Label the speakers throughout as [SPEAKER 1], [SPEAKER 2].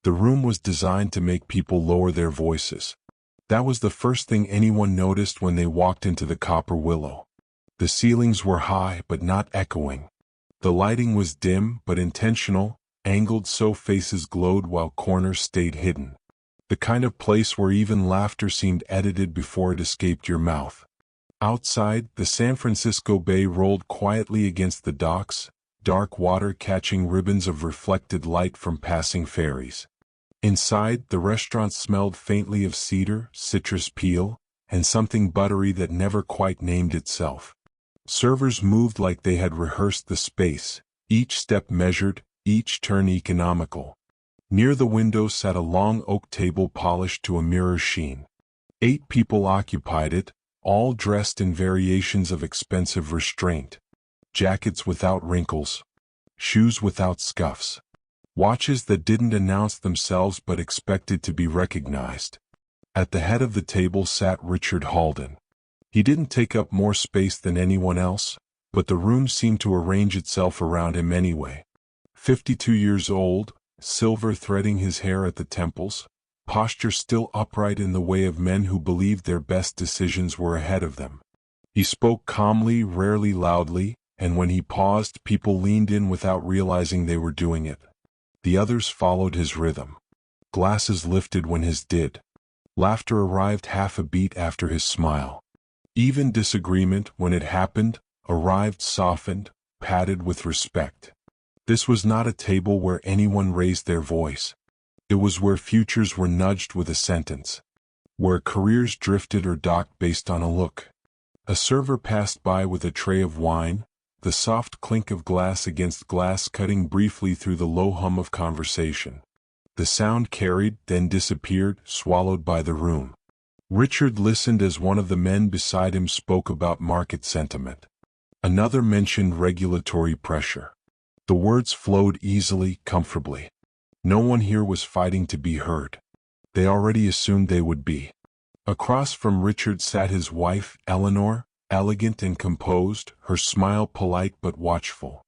[SPEAKER 1] The room was designed to make people lower their voices. That was the first thing anyone noticed when they walked into the Copper Willow. The ceilings were high but not echoing. The lighting was dim but intentional, angled so faces glowed while corners stayed hidden. The kind of place where even laughter seemed edited before it escaped your mouth. Outside, the San Francisco Bay rolled quietly against the docks, dark water catching ribbons of reflected light from passing ferries. Inside, the restaurant smelled faintly of cedar, citrus peel, and something buttery that never quite named itself. Servers moved like they had rehearsed the space, each step measured, each turn economical. Near the window sat a long oak table polished to a mirror sheen. 8 people occupied it, all dressed in variations of expensive restraint. Jackets without wrinkles, shoes without scuffs, watches that didn't announce themselves but expected to be recognized. At the head of the table sat Richard Halden. He didn't take up more space than anyone else, but the room seemed to arrange itself around him anyway. 52 years old, silver threading his hair at the temples, posture still upright in the way of men who believed their best decisions were ahead of them. He spoke calmly, rarely loudly, and when he paused, people leaned in without realizing they were doing it. The others followed his rhythm. Glasses lifted when his did. Laughter arrived half a beat after his smile. Even disagreement, when it happened, arrived softened, padded with respect. This was not a table where anyone raised their voice. It was where futures were nudged with a sentence. Where careers drifted or docked based on a look. A server passed by with a tray of wine, the soft clink of glass against glass cutting briefly through the low hum of conversation. The sound carried, then disappeared, swallowed by the room. Richard listened as one of the men beside him spoke about market sentiment. Another mentioned regulatory pressure. The words flowed easily, comfortably. No one here was fighting to be heard. They already assumed they would be. Across from Richard sat his wife, Eleanor, elegant and composed, her smile polite but watchful.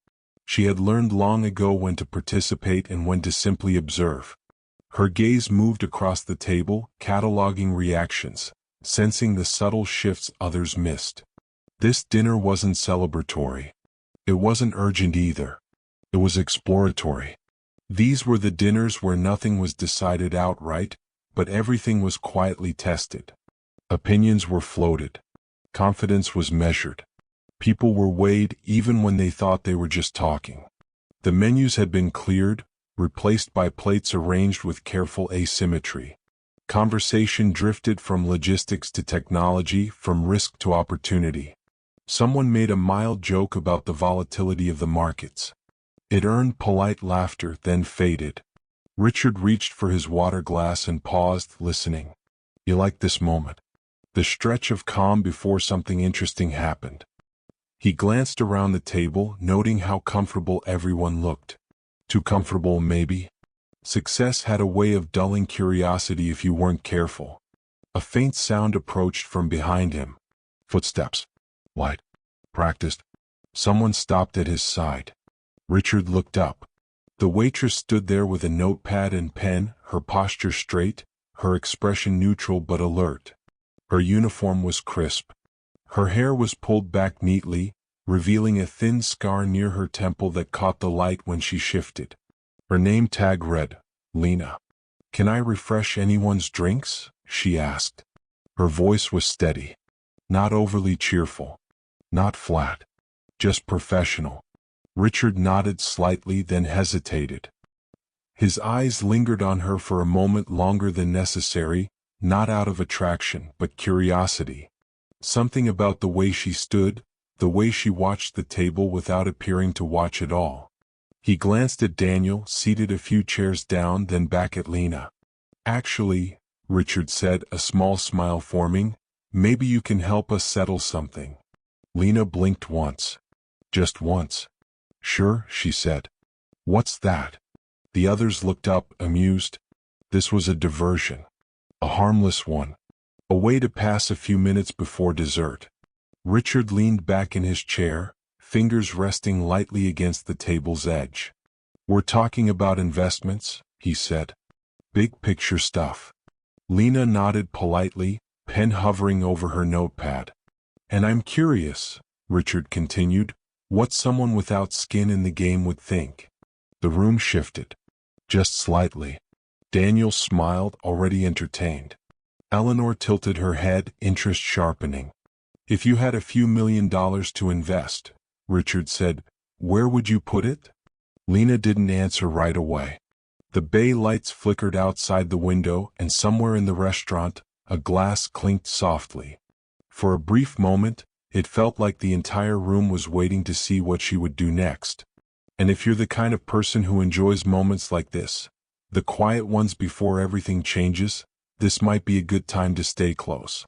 [SPEAKER 1] She had learned long ago when to participate and when to simply observe. Her gaze moved across the table, cataloging reactions, sensing the subtle shifts others missed. This dinner wasn't celebratory. It wasn't urgent either. It was exploratory. These were the dinners where nothing was decided outright, but everything was quietly tested. Opinions were floated. Confidence was measured. People were weighed even when they thought they were just talking. The menus had been cleared, replaced by plates arranged with careful asymmetry. Conversation drifted from logistics to technology, from risk to opportunity. Someone made a mild joke about the volatility of the markets. It earned polite laughter, then faded. Richard reached for his water glass and paused, listening. You like this moment? The stretch of calm before something interesting happened. He glanced around the table, noting how comfortable everyone looked. Too comfortable, maybe? Success had a way of dulling curiosity if you weren't careful. A faint sound approached from behind him. Footsteps. Light. Practiced. Someone stopped at his side. Richard looked up. The waitress stood there with a notepad and pen, her posture straight, her expression neutral but alert. Her uniform was crisp. Her hair was pulled back neatly, revealing a thin scar near her temple that caught the light when she shifted. Her name tag read, Lena. Can I refresh anyone's drinks? She asked. Her voice was steady. Not overly cheerful. Not flat. Just professional. Richard nodded slightly, then hesitated. His eyes lingered on her for a moment longer than necessary, not out of attraction, but curiosity. Something about the way she stood, the way she watched the table without appearing to watch at all. He glanced at Daniel, seated a few chairs down, then back at Lena. Actually, Richard said, a small smile forming, maybe you can help us settle something. Lena blinked once. Just once. Sure, she said. What's that? The others looked up, amused. This was a diversion. A harmless one. A way to pass a few minutes before dessert. Richard leaned back in his chair, fingers resting lightly against the table's edge. We're talking about investments, he said. Big picture stuff. Lena nodded politely, pen hovering over her notepad. And I'm curious, Richard continued, what someone without skin in the game would think. The room shifted. Just slightly. Daniel smiled, already entertained. Eleanor tilted her head, interest sharpening. If you had a few $1,000,000 to invest, Richard said, where would you put it? Lena didn't answer right away. The bay lights flickered outside the window, and somewhere in the restaurant, a glass clinked softly. For a brief moment, it felt like the entire room was waiting to see what she would do next. And if you're the kind of person who enjoys moments like this, the quiet ones before everything changes, this might be a good time to stay close.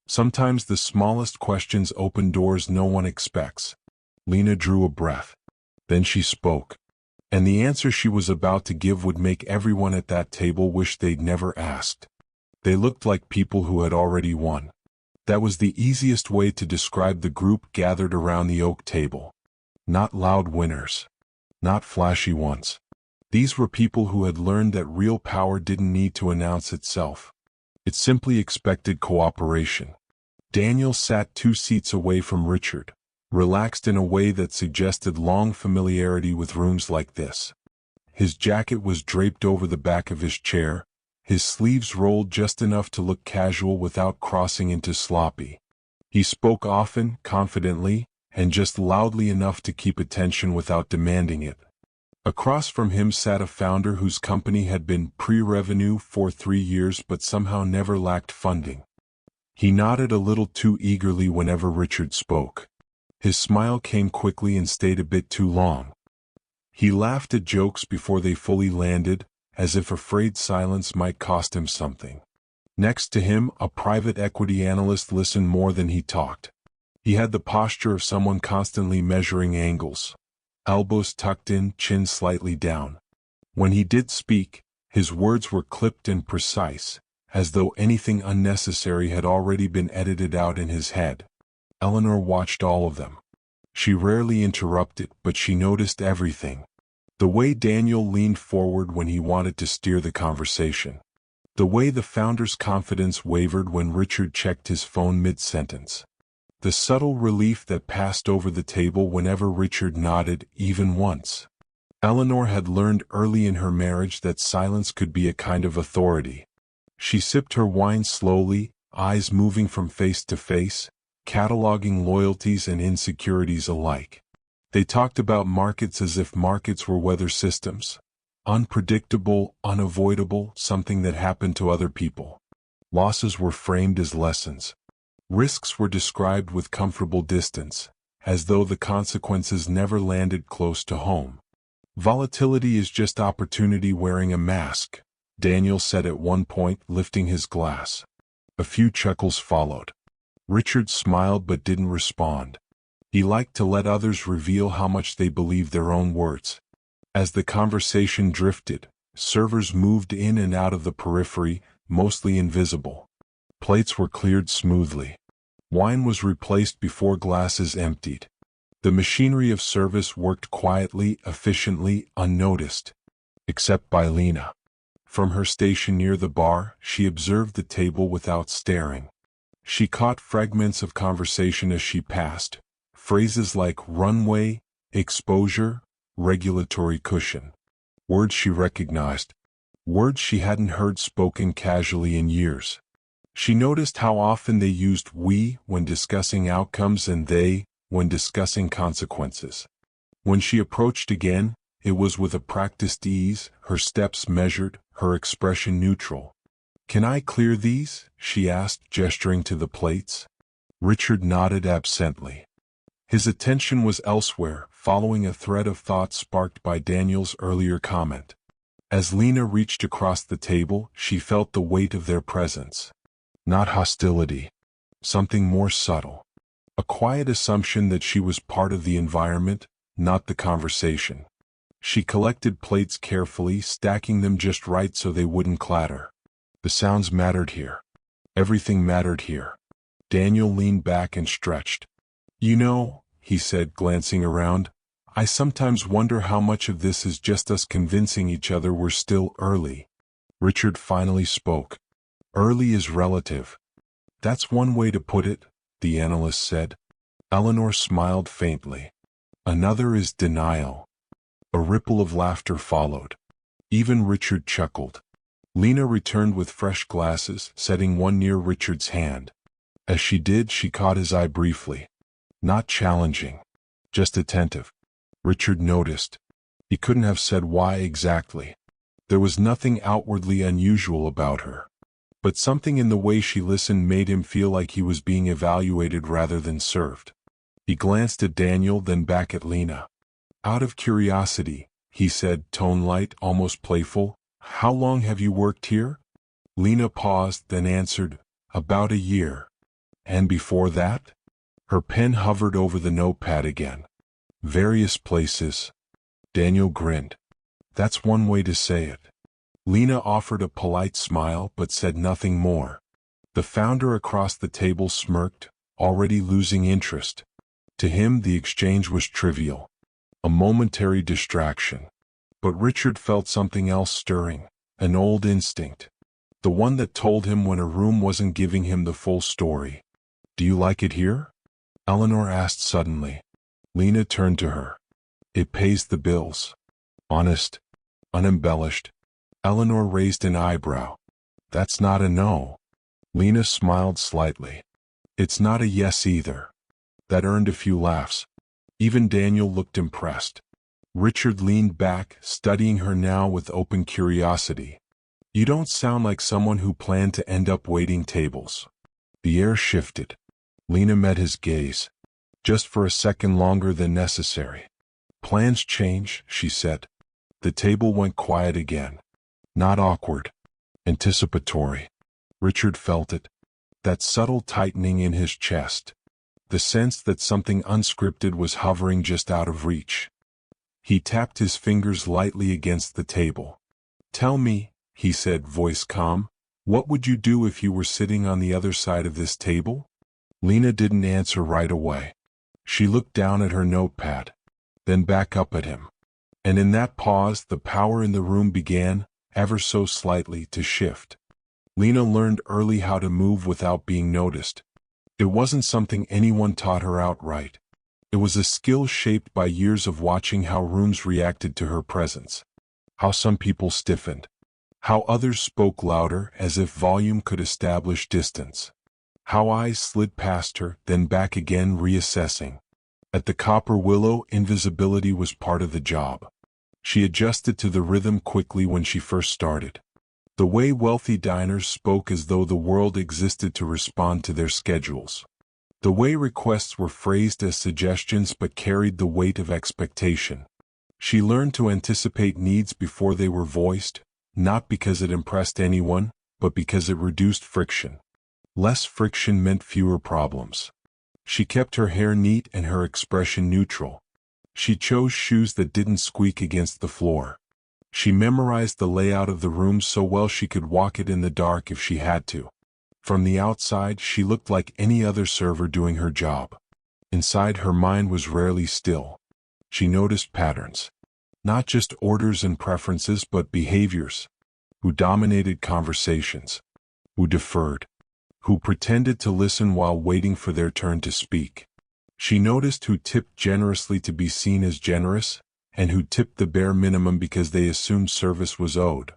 [SPEAKER 1] Sometimes the smallest questions open doors no one expects. Lena drew a breath. Then she spoke. And the answer she was about to give would make everyone at that table wish they'd never asked. They looked like people who had already won. That was the easiest way to describe the group gathered around the oak table. Not loud winners. Not flashy ones. These were people who had learned that real power didn't need to announce itself. It simply expected cooperation. Daniel sat 2 seats away from Richard, relaxed in a way that suggested long familiarity with rooms like this. His jacket was draped over the back of his chair, his sleeves rolled just enough to look casual without crossing into sloppy. He spoke often, confidently, and just loudly enough to keep attention without demanding it. Across from him sat a founder whose company had been pre-revenue for 3 years but somehow never lacked funding. He nodded a little too eagerly whenever Richard spoke. His smile came quickly and stayed a bit too long. He laughed at jokes before they fully landed, as if afraid silence might cost him something. Next to him, a private equity analyst listened more than he talked. He had the posture of someone constantly measuring angles. Elbows tucked in, chin slightly down. When he did speak, his words were clipped and precise, as though anything unnecessary had already been edited out in his head. Eleanor watched all of them. She rarely interrupted, but she noticed everything. The way Daniel leaned forward when he wanted to steer the conversation. The way the founder's confidence wavered when Richard checked his phone mid-sentence. The subtle relief that passed over the table whenever Richard nodded, even once. Eleanor had learned early in her marriage that silence could be a kind of authority. She sipped her wine slowly, eyes moving from face to face, cataloging loyalties and insecurities alike. They talked about markets as if markets were weather systems. Unpredictable, unavoidable, something that happened to other people. Losses were framed as lessons. Risks were described with comfortable distance, as though the consequences never landed close to home. Volatility is just opportunity wearing a mask, Daniel said at one point, lifting his glass. A few chuckles followed. Richard smiled but didn't respond. He liked to let others reveal how much they believed their own words. As the conversation drifted, servers moved in and out of the periphery, mostly invisible. Plates were cleared smoothly. Wine was replaced before glasses emptied. The machinery of service worked quietly, efficiently, unnoticed. Except by Lena. From her station near the bar, she observed the table without staring. She caught fragments of conversation as she passed, phrases like runway, exposure, regulatory cushion. Words she recognized. Words she hadn't heard spoken casually in years. She noticed how often they used we when discussing outcomes and they when discussing consequences. When she approached again, it was with a practiced ease, her steps measured, her expression neutral. "Can I clear these?" she asked, gesturing to the plates. Richard nodded absently. His attention was elsewhere, following a thread of thought sparked by Daniel's earlier comment. As Lena reached across the table, she felt the weight of their presence. Not hostility. Something more subtle. A quiet assumption that she was part of the environment, not the conversation. She collected plates carefully, stacking them just right so they wouldn't clatter. The sounds mattered here. Everything mattered here. Daniel leaned back and stretched. "You know," he said, glancing around, "I sometimes wonder how much of this is just us convincing each other we're still early." Richard finally spoke. Early is relative. That's one way to put it, the analyst said. Eleanor smiled faintly. Another is denial. A ripple of laughter followed. Even Richard chuckled. Lena returned with fresh glasses, setting one near Richard's hand. As she did, she caught his eye briefly. Not challenging, just attentive. Richard noticed. He couldn't have said why exactly. There was nothing outwardly unusual about her. But something in the way she listened made him feel like he was being evaluated rather than served. He glanced at Daniel, then back at Lena. Out of curiosity, he said, tone light, almost playful, how long have you worked here? Lena paused, then answered, about a year. And before that? Her pen hovered over the notepad again. Various places. Daniel grinned. That's one way to say it. Lena offered a polite smile but said nothing more. The founder across the table smirked, already losing interest. To him the exchange was trivial. A momentary distraction. But Richard felt something else stirring, an old instinct. The one that told him when a room wasn't giving him the full story. Do you like it here? Eleanor asked suddenly. Lena turned to her. It pays the bills. Honest. Unembellished. Eleanor raised an eyebrow. That's not a no. Lena smiled slightly. It's not a yes either. That earned a few laughs. Even Daniel looked impressed. Richard leaned back, studying her now with open curiosity. You don't sound like someone who planned to end up waiting tables. The air shifted. Lena met his gaze. Just for a second longer than necessary. Plans change, she said. The table went quiet again. Not awkward. Anticipatory. Richard felt it. That subtle tightening in his chest. The sense that something unscripted was hovering just out of reach. He tapped his fingers lightly against the table. Tell me, he said, voice calm, what would you do if you were sitting on the other side of this table? Lena didn't answer right away. She looked down at her notepad, then back up at him. And in that pause, the power in the room began, ever so slightly, to shift. Lena learned early how to move without being noticed. It wasn't something anyone taught her outright. It was a skill shaped by years of watching how rooms reacted to her presence. How some people stiffened. How others spoke louder, as if volume could establish distance. How eyes slid past her, then back again, reassessing. At the Copper Willow, invisibility was part of the job. She adjusted to the rhythm quickly when she first started. The way wealthy diners spoke as though the world existed to respond to their schedules. The way requests were phrased as suggestions but carried the weight of expectation. She learned to anticipate needs before they were voiced, not because it impressed anyone, but because it reduced friction. Less friction meant fewer problems. She kept her hair neat and her expression neutral. She chose shoes that didn't squeak against the floor. She memorized the layout of the room so well she could walk it in the dark if she had to. From the outside, she looked like any other server doing her job. Inside, her mind was rarely still. She noticed patterns. Not just orders and preferences, but behaviors. Who dominated conversations. Who deferred. Who pretended to listen while waiting for their turn to speak. She noticed who tipped generously to be seen as generous, and who tipped the bare minimum because they assumed service was owed.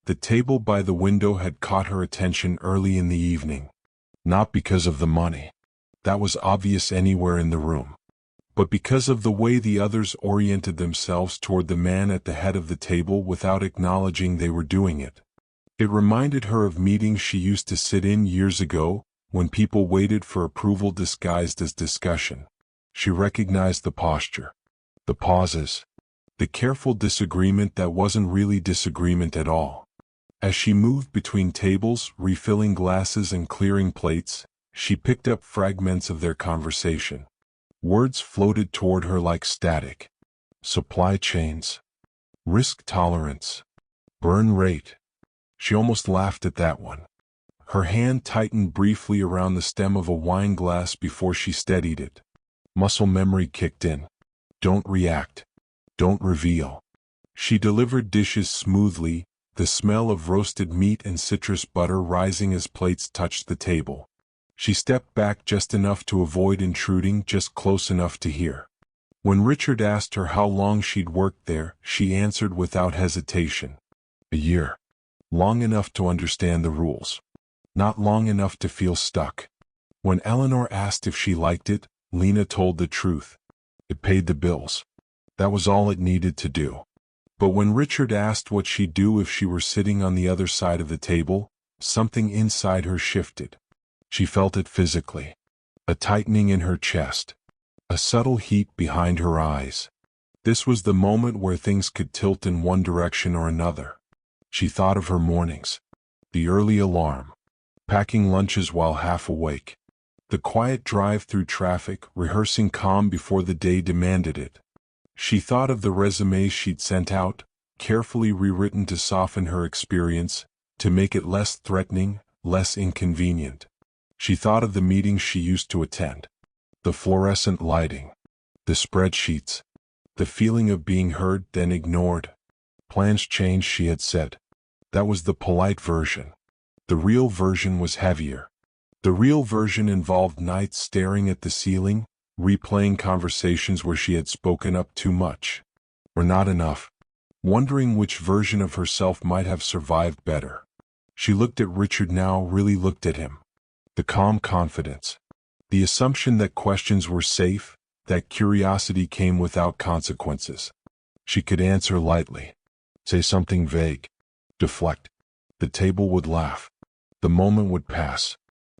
[SPEAKER 1] The table by the window had caught her attention early in the evening. Not because of the money. That was obvious anywhere in the room. But because of the way the others oriented themselves toward the man at the head of the table without acknowledging they were doing it. It reminded her of meetings she used to sit in years ago, when people waited for approval disguised as discussion. She recognized the posture. The pauses. The careful disagreement that wasn't really disagreement at all. As she moved between tables, refilling glasses and clearing plates, she picked up fragments of their conversation. Words floated toward her like static. Supply chains. Risk tolerance. Burn rate. She almost laughed at that one. Her hand tightened briefly around the stem of a wine glass before she steadied it. Muscle memory kicked in. Don't react. Don't reveal. She delivered dishes smoothly, the smell of roasted meat and citrus butter rising as plates touched the table. She stepped back just enough to avoid intruding, just close enough to hear. When Richard asked her how long she'd worked there, she answered without hesitation. A year. Long enough to understand the rules. Not long enough to feel stuck. When Eleanor asked if she liked it, Lena told the truth. It paid the bills. That was all it needed to do. But when Richard asked what she'd do if she were sitting on the other side of the table, something inside her shifted. She felt it physically. A tightening in her chest. A subtle heat behind her eyes. This was the moment where things could tilt in one direction or another. She thought of her mornings. The early alarm. Packing lunches while half awake. The quiet drive through traffic, rehearsing calm before the day demanded it. She thought of the resumes she'd sent out, carefully rewritten to soften her experience, to make it less threatening, less inconvenient. She thought of the meetings she used to attend. The fluorescent lighting. The spreadsheets. The feeling of being heard then ignored. Plans changed, she had said. That was the polite version. The real version was heavier. The real version involved nights staring at the ceiling, replaying conversations where she had spoken up too much. Or not enough. Wondering which version of herself might have survived better. She looked at Richard now, really looked at him. The calm confidence. The assumption that questions were safe, that curiosity came without consequences. She could answer lightly. Say something vague. Deflect. The table would laugh. The moment would pass.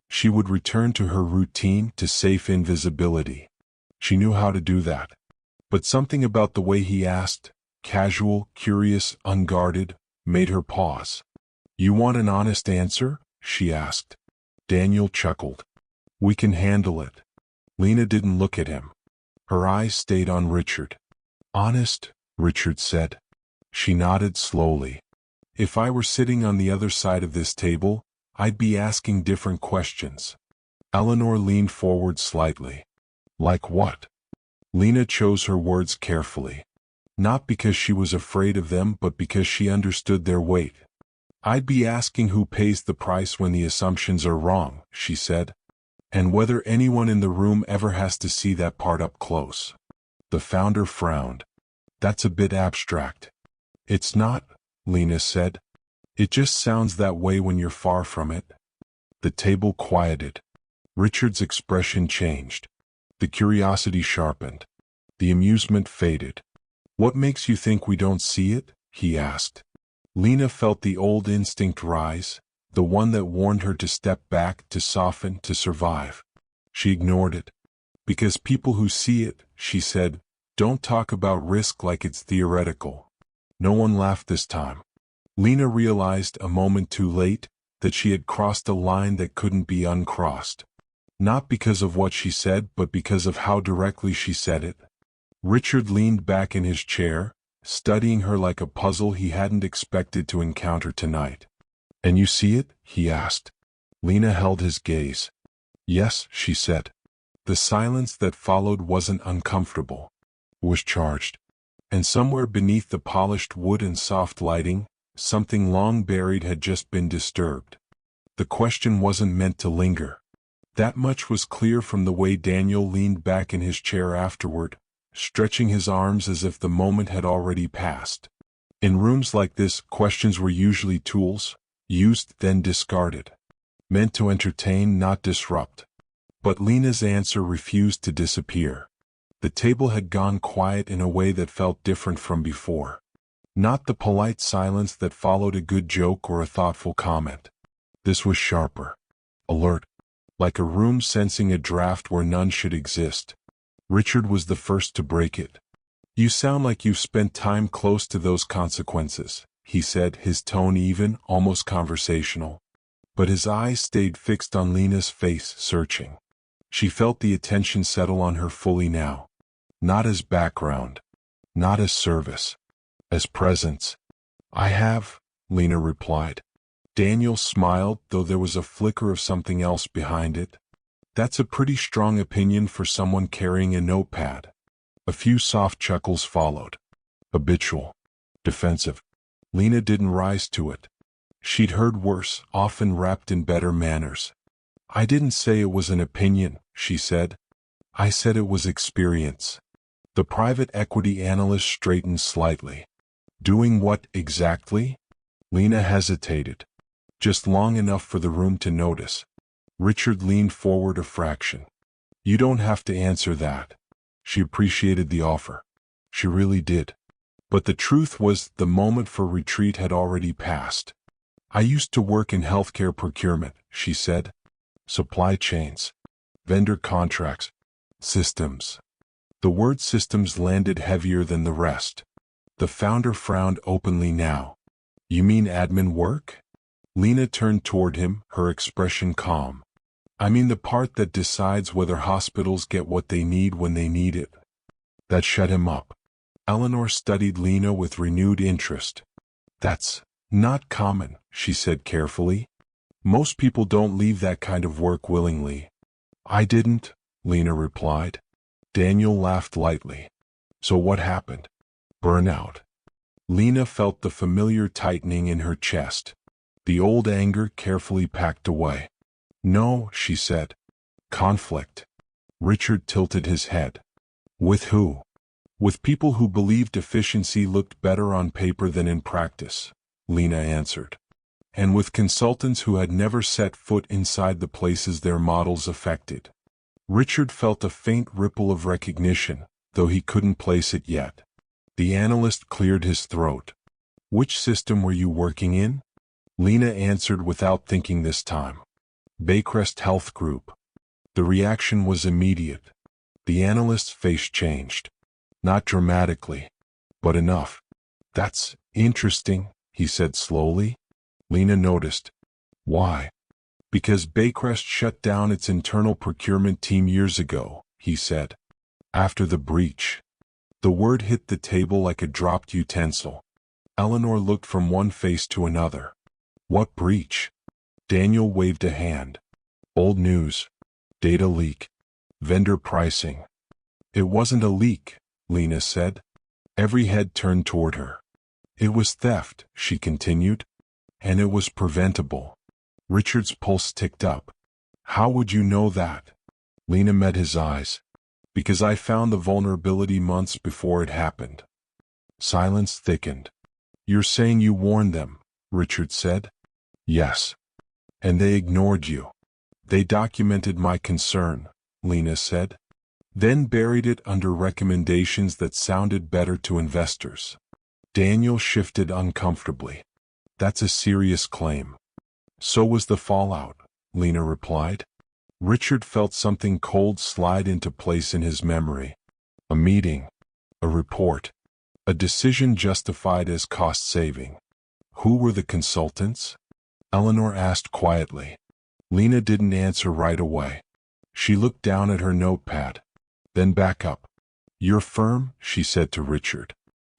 [SPEAKER 1] She would return to her routine, to safe invisibility. She knew how to do that. But something about the way he asked, casual, curious, unguarded, made her pause. You want an honest answer? She asked. Daniel chuckled. We can handle it. Lena didn't look at him. Her eyes stayed on Richard. Honest, Richard said. She nodded slowly. If I were sitting on the other side of this table, I'd be asking different questions. Eleanor leaned forward slightly. Like what? Lena chose her words carefully. Not because she was afraid of them, but because she understood their weight. I'd be asking who pays the price when the assumptions are wrong, she said. And whether anyone in the room ever has to see that part up close. The founder frowned. That's a bit abstract. It's not, Lena said. It just sounds that way when you're far from it. The table quieted. Richard's expression changed. The curiosity sharpened. The amusement faded. What makes you think we don't see it? He asked. Lena felt the old instinct rise, the one that warned her to step back, to soften, to survive. She ignored it. Because people who see it, she said, don't talk about risk like it's theoretical. No one laughed this time. Lena realized a moment too late that she had crossed a line that couldn't be uncrossed. Not because of what she said, but because of how directly she said it. Richard leaned back in his chair, studying her like a puzzle he hadn't expected to encounter tonight. And you see it? He asked. Lena held his gaze. Yes, she said. The silence that followed wasn't uncomfortable. It was charged. And somewhere beneath the polished wood and soft lighting, something long buried had just been disturbed. The question wasn't meant to linger. That much was clear from the way Daniel leaned back in his chair afterward, stretching his arms as if the moment had already passed. In rooms like this, questions were usually tools, used then discarded. Meant to entertain, not disrupt. But Lena's answer refused to disappear. The table had gone quiet in a way that felt different from before. Not the polite silence that followed a good joke or a thoughtful comment. This was sharper. Alert. Like a room sensing a draft where none should exist. Richard was the first to break it. You sound like you've spent time close to those consequences, he said, his tone even, almost conversational. But his eyes stayed fixed on Lena's face, searching. She felt the attention settle on her fully now. Not as background. Not as service. As presence. I have, Lena replied. Daniel smiled, though there was a flicker of something else behind it. That's a pretty strong opinion for someone carrying a notepad. A few soft chuckles followed. Habitual. Defensive. Lena didn't rise to it. She'd heard worse, often wrapped in better manners. I didn't say it was an opinion, she said. I said it was experience. The private equity analyst straightened slightly. Doing what exactly? Lena hesitated. Just long enough for the room to notice. Richard leaned forward a fraction. You don't have to answer that. She appreciated the offer. She really did. But the truth was, the moment for retreat had already passed. I used to work in healthcare procurement, she said. Supply chains. Vendor contracts. Systems. The word systems landed heavier than the rest. The founder frowned openly now. You mean admin work? Lena turned toward him, her expression calm. I mean the part that decides whether hospitals get what they need when they need it. That shut him up. Eleanor studied Lena with renewed interest. That's not common, she said carefully. Most people don't leave that kind of work willingly. I didn't, Lena replied. Daniel laughed lightly. So what happened? Burnout. Lena felt the familiar tightening in her chest. The old anger carefully packed away. No, she said. Conflict. Richard tilted his head. With who? With people who believed efficiency looked better on paper than in practice, Lena answered. And with consultants who had never set foot inside the places their models affected. Richard felt a faint ripple of recognition, though he couldn't place it yet. The analyst cleared his throat. Which system were you working in? Lena answered without thinking this time. Baycrest Health Group. The reaction was immediate. The analyst's face changed. Not dramatically, but enough. That's interesting, he said slowly. Lena noticed. Why? Because Baycrest shut down its internal procurement team years ago, he said. After the breach. The word hit the table like a dropped utensil. Eleanor looked from one face to another. What breach? Daniel waved a hand. Old news. Data leak. Vendor pricing. It wasn't a leak, Lena said. Every head turned toward her. It was theft, she continued. And it was preventable. Richard's pulse ticked up. How would you know that? Lena met his eyes. Because I found the vulnerability months before it happened. Silence thickened. You're saying you warned them, Richard said. Yes. And they ignored you. They documented my concern, Lena said. Then buried it under recommendations that sounded better to investors. Daniel shifted uncomfortably. That's a serious claim. So was the fallout, Lena replied. Richard felt something cold slide into place in his memory. A meeting. A report. A decision justified as cost-saving. Who were the consultants? Eleanor asked quietly. Lena didn't answer right away. She looked down at her notepad. Then back up. Your firm, she said to Richard.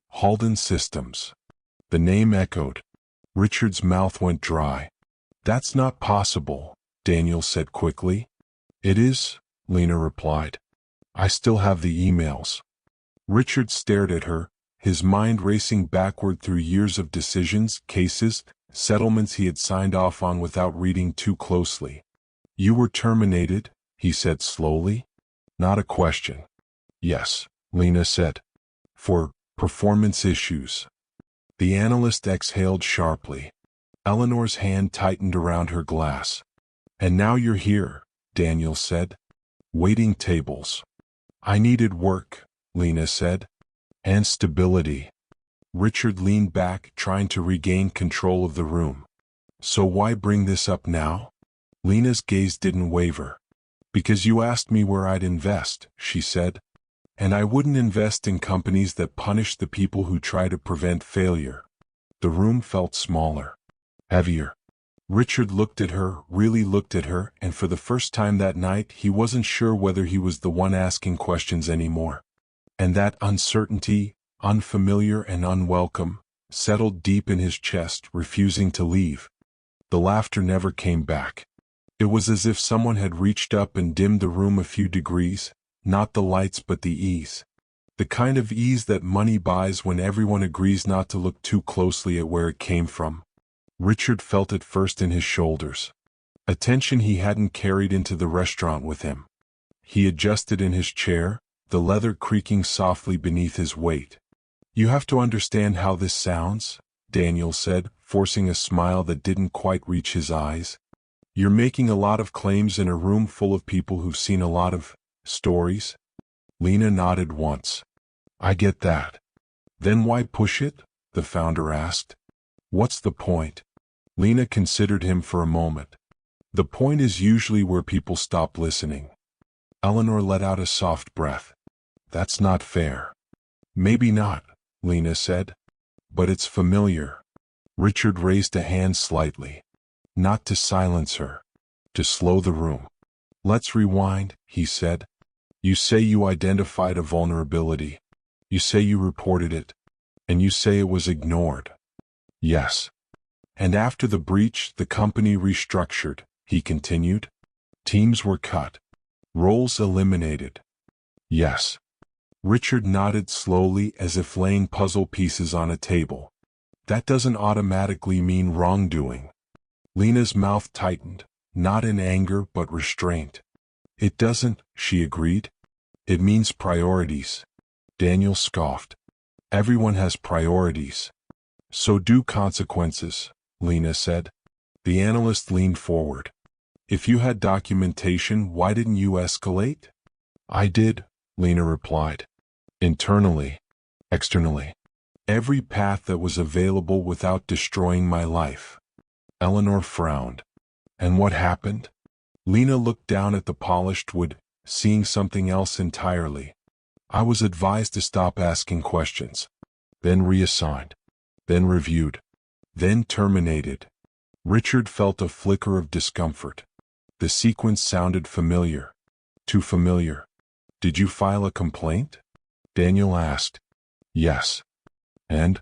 [SPEAKER 1] Halden Systems. The name echoed. Richard's mouth went dry. That's not possible, Daniel said quickly. It is, Lena replied. I still have the emails. Richard stared at her, his mind racing backward through years of decisions, cases, settlements he had signed off on without reading too closely. You were terminated, he said slowly. Not a question. Yes, Lena said. For performance issues. The analyst exhaled sharply. Eleanor's hand tightened around her glass. And now you're here, Daniel said. Waiting tables. I needed work, Lena said. And stability. Richard leaned back, trying to regain control of the room. So why bring this up now? Lena's gaze didn't waver. Because you asked me where I'd invest, she said. And I wouldn't invest in companies that punish the people who try to prevent failure. The room felt smaller. Heavier. Richard looked at her, really looked at her, and for the first time that night he wasn't sure whether he was the one asking questions anymore. And that uncertainty, unfamiliar and unwelcome, settled deep in his chest, refusing to leave. The laughter never came back. It was as if someone had reached up and dimmed the room a few degrees, not the lights but the ease. The kind of ease that money buys when everyone agrees not to look too closely at where it came from. Richard felt it first in his shoulders. A tension he hadn't carried into the restaurant with him. He adjusted in his chair, the leather creaking softly beneath his weight. "You have to understand how this sounds," Daniel said, forcing a smile that didn't quite reach his eyes. "You're making a lot of claims in a room full of people who've seen a lot of stories." Lena nodded once. "I get that." "Then why push it?" the founder asked. "What's the point?" Lena considered him for a moment. "The point is usually where people stop listening." Eleanor let out a soft breath. "That's not fair." "Maybe not," Lena said. "But it's familiar." Richard raised a hand slightly. Not to silence her. To slow the room. "Let's rewind," he said. "You say you identified a vulnerability. You say you reported it. And you say it was ignored." "Yes." "And after the breach, the company restructured," he continued. "Teams were cut. Roles eliminated." "Yes." Richard nodded slowly as if laying puzzle pieces on a table. "That doesn't automatically mean wrongdoing." Lena's mouth tightened, not in anger but restraint. "It doesn't," she agreed. "It means priorities." Daniel scoffed. "Everyone has priorities." "So do consequences," Lena said. The analyst leaned forward. "If you had documentation, why didn't you escalate?" "I did," Lena replied. "Internally. Externally. Every path that was available without destroying my life." Eleanor frowned. "And what happened?" Lena looked down at the polished wood, seeing something else entirely. "I was advised to stop asking questions. Then reassigned. Then reviewed. Then terminated." Richard felt a flicker of discomfort. The sequence sounded familiar. Too familiar. "Did you file a complaint?" Daniel asked. "Yes." And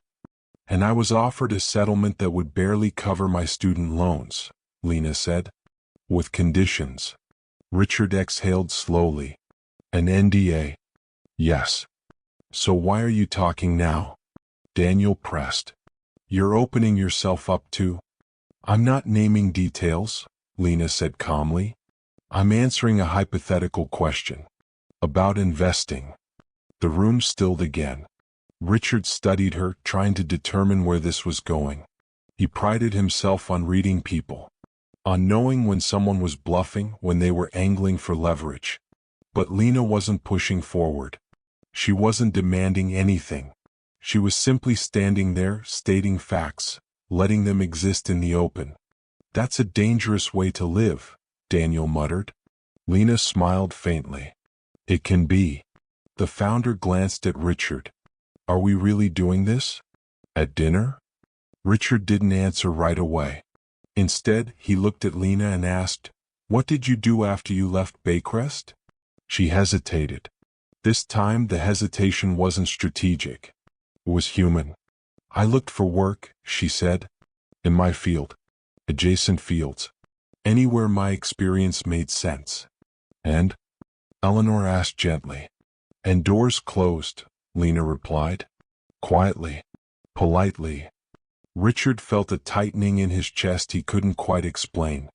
[SPEAKER 1] I was offered a settlement that would barely cover my student loans," Lena said. "With conditions." Richard exhaled slowly. "An NDA?" "Yes." "So why are you talking now?" Daniel pressed. "You're opening yourself up to—" "I'm not naming details," Lena said calmly. "I'm answering a hypothetical question. About investing." The room stilled again. Richard studied her, trying to determine where this was going. He prided himself on reading people. On knowing when someone was bluffing, when they were angling for leverage. But Lena wasn't pushing forward. She wasn't demanding anything. She was simply standing there, stating facts, letting them exist in the open. "That's a dangerous way to live," Daniel muttered. Lena smiled faintly. "It can be." The founder glanced at Richard. "Are we really doing this? At dinner?" Richard didn't answer right away. Instead, he looked at Lena and asked, "What did you do after you left Baycrest?" She hesitated. This time the hesitation wasn't strategic. It was human. "I looked for work," she said. "In my field. Adjacent fields. Anywhere my experience made sense." "And?" Eleanor asked gently. "And doors closed," Lena replied. Quietly. Politely. Richard felt a tightening in his chest he couldn't quite explain.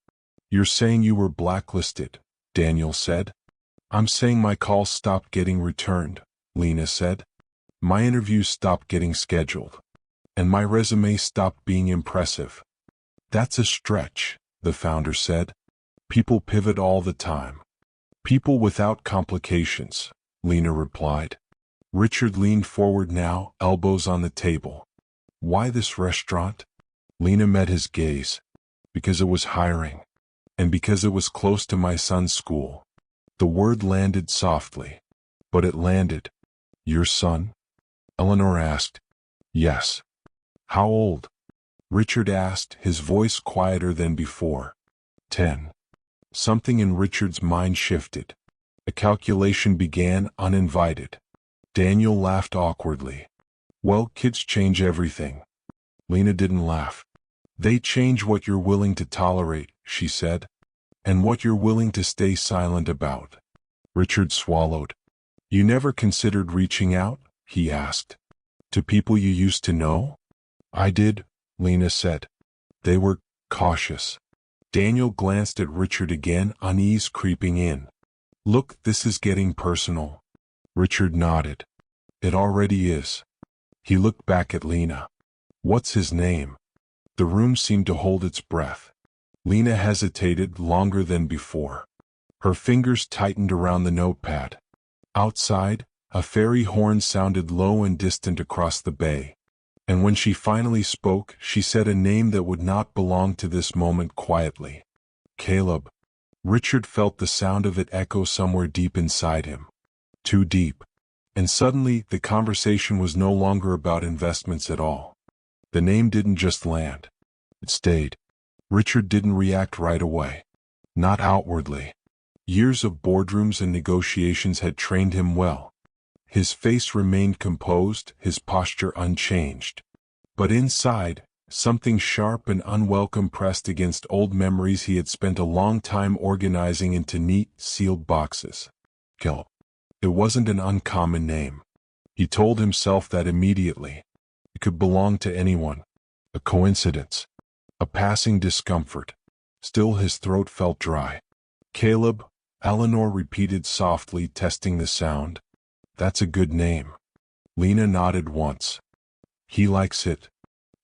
[SPEAKER 1] "You're saying you were blacklisted," Daniel said. "I'm saying my calls stopped getting returned," Lena said. "My interviews stopped getting scheduled. And my resume stopped being impressive." "That's a stretch," the founder said. "People pivot all the time." "People without complications," Lena replied. Richard leaned forward now, elbows on the table. "Why this restaurant?" Lena met his gaze. "Because it was hiring. And because it was close to my son's school." The word landed softly. But it landed. "Your son?" Eleanor asked. "Yes." "How old?" Richard asked, his voice quieter than before. 10. Something in Richard's mind shifted. A calculation began uninvited. Daniel laughed awkwardly. "Well, kids change everything." Lena didn't laugh. "They change what you're willing to tolerate," she said. "And what you're willing to stay silent about." Richard swallowed. You never considered reaching out? He asked. To people you used to know? I did, Lena said. They were cautious. Daniel glanced at Richard again, unease creeping in. Look, this is getting personal. Richard nodded. It already is. He looked back at Lena. What's his name? The room seemed to hold its breath. Lena hesitated longer than before. Her fingers tightened around the notepad. Outside, a ferry horn sounded low and distant across the bay. And when she finally spoke, she said a name that would not belong to this moment quietly. Caleb. Richard felt the sound of it echo somewhere deep inside him. Too deep. And suddenly, the conversation was no longer about investments at all. The name didn't just land. It stayed. Richard didn't react right away. Not outwardly. Years of boardrooms and negotiations had trained him well. His face remained composed, his posture unchanged. But inside, something sharp and unwelcome pressed against old memories he had spent a long time organizing into neat, sealed boxes. Caleb. It wasn't an uncommon name. He told himself that immediately. It could belong to anyone. A coincidence. A passing discomfort. Still his throat felt dry. Caleb, Eleanor repeated softly, testing the sound. That's a good name. Lena nodded once. He likes it.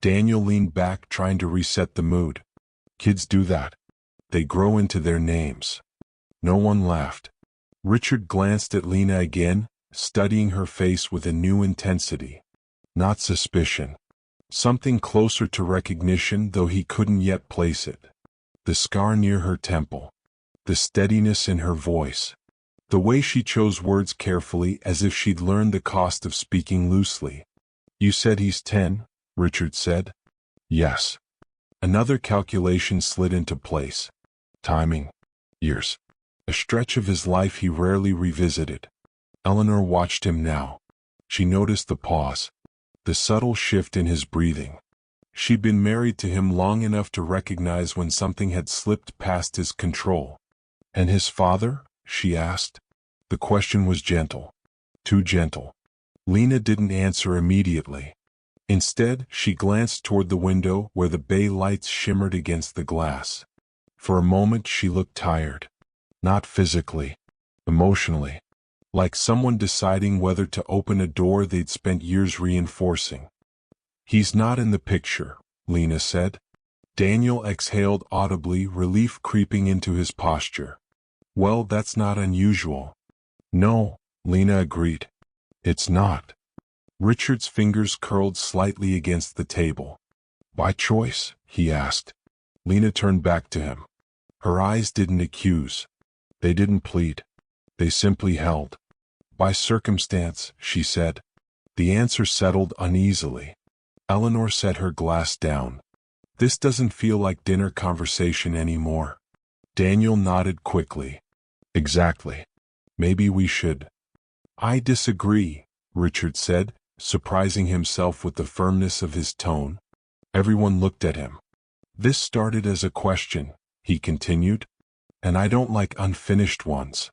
[SPEAKER 1] Daniel leaned back, trying to reset the mood. Kids do that. They grow into their names. No one laughed. Richard glanced at Lena again, studying her face with a new intensity. Not suspicion. Something closer to recognition, though he couldn't yet place it. The scar near her temple. The steadiness in her voice. The way she chose words carefully, as if she'd learned the cost of speaking loosely. You said he's 10, Richard said. Yes. Another calculation slid into place. Timing. Years. A stretch of his life he rarely revisited. Eleanor watched him now. She noticed the pause. The subtle shift in his breathing. She'd been married to him long enough to recognize when something had slipped past his control. And his father? She asked. The question was gentle. Too gentle. Lena didn't answer immediately. Instead, she glanced toward the window where the bay lights shimmered against the glass. For a moment she looked tired. Not physically. Emotionally. Like someone deciding whether to open a door they'd spent years reinforcing. He's not in the picture, Lena said. Daniel exhaled audibly, relief creeping into his posture. Well, that's not unusual. No, Lena agreed. It's not. Richard's fingers curled slightly against the table. By choice? He asked. Lena turned back to him. Her eyes didn't accuse. They didn't plead. They simply held. By circumstance, she said. The answer settled uneasily. Eleanor set her glass down. This doesn't feel like dinner conversation anymore. Daniel nodded quickly. Exactly. Maybe we should. I disagree, Richard said, surprising himself with the firmness of his tone. Everyone looked at him. This started as a question, he continued. And I don't like unfinished ones.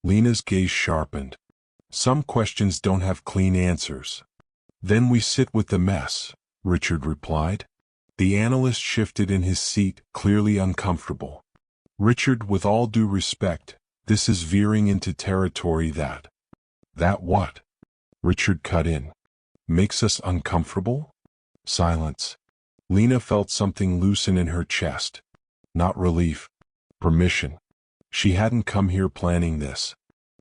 [SPEAKER 1] Lena's gaze sharpened. Some questions don't have clean answers. Then we sit with the mess, Richard replied. The analyst shifted in his seat, clearly uncomfortable. Richard, with all due respect, this is veering into territory that. That what? Richard cut in. Makes us uncomfortable? Silence. Lena felt something loosen in her chest. Not relief. Permission. She hadn't come here planning this.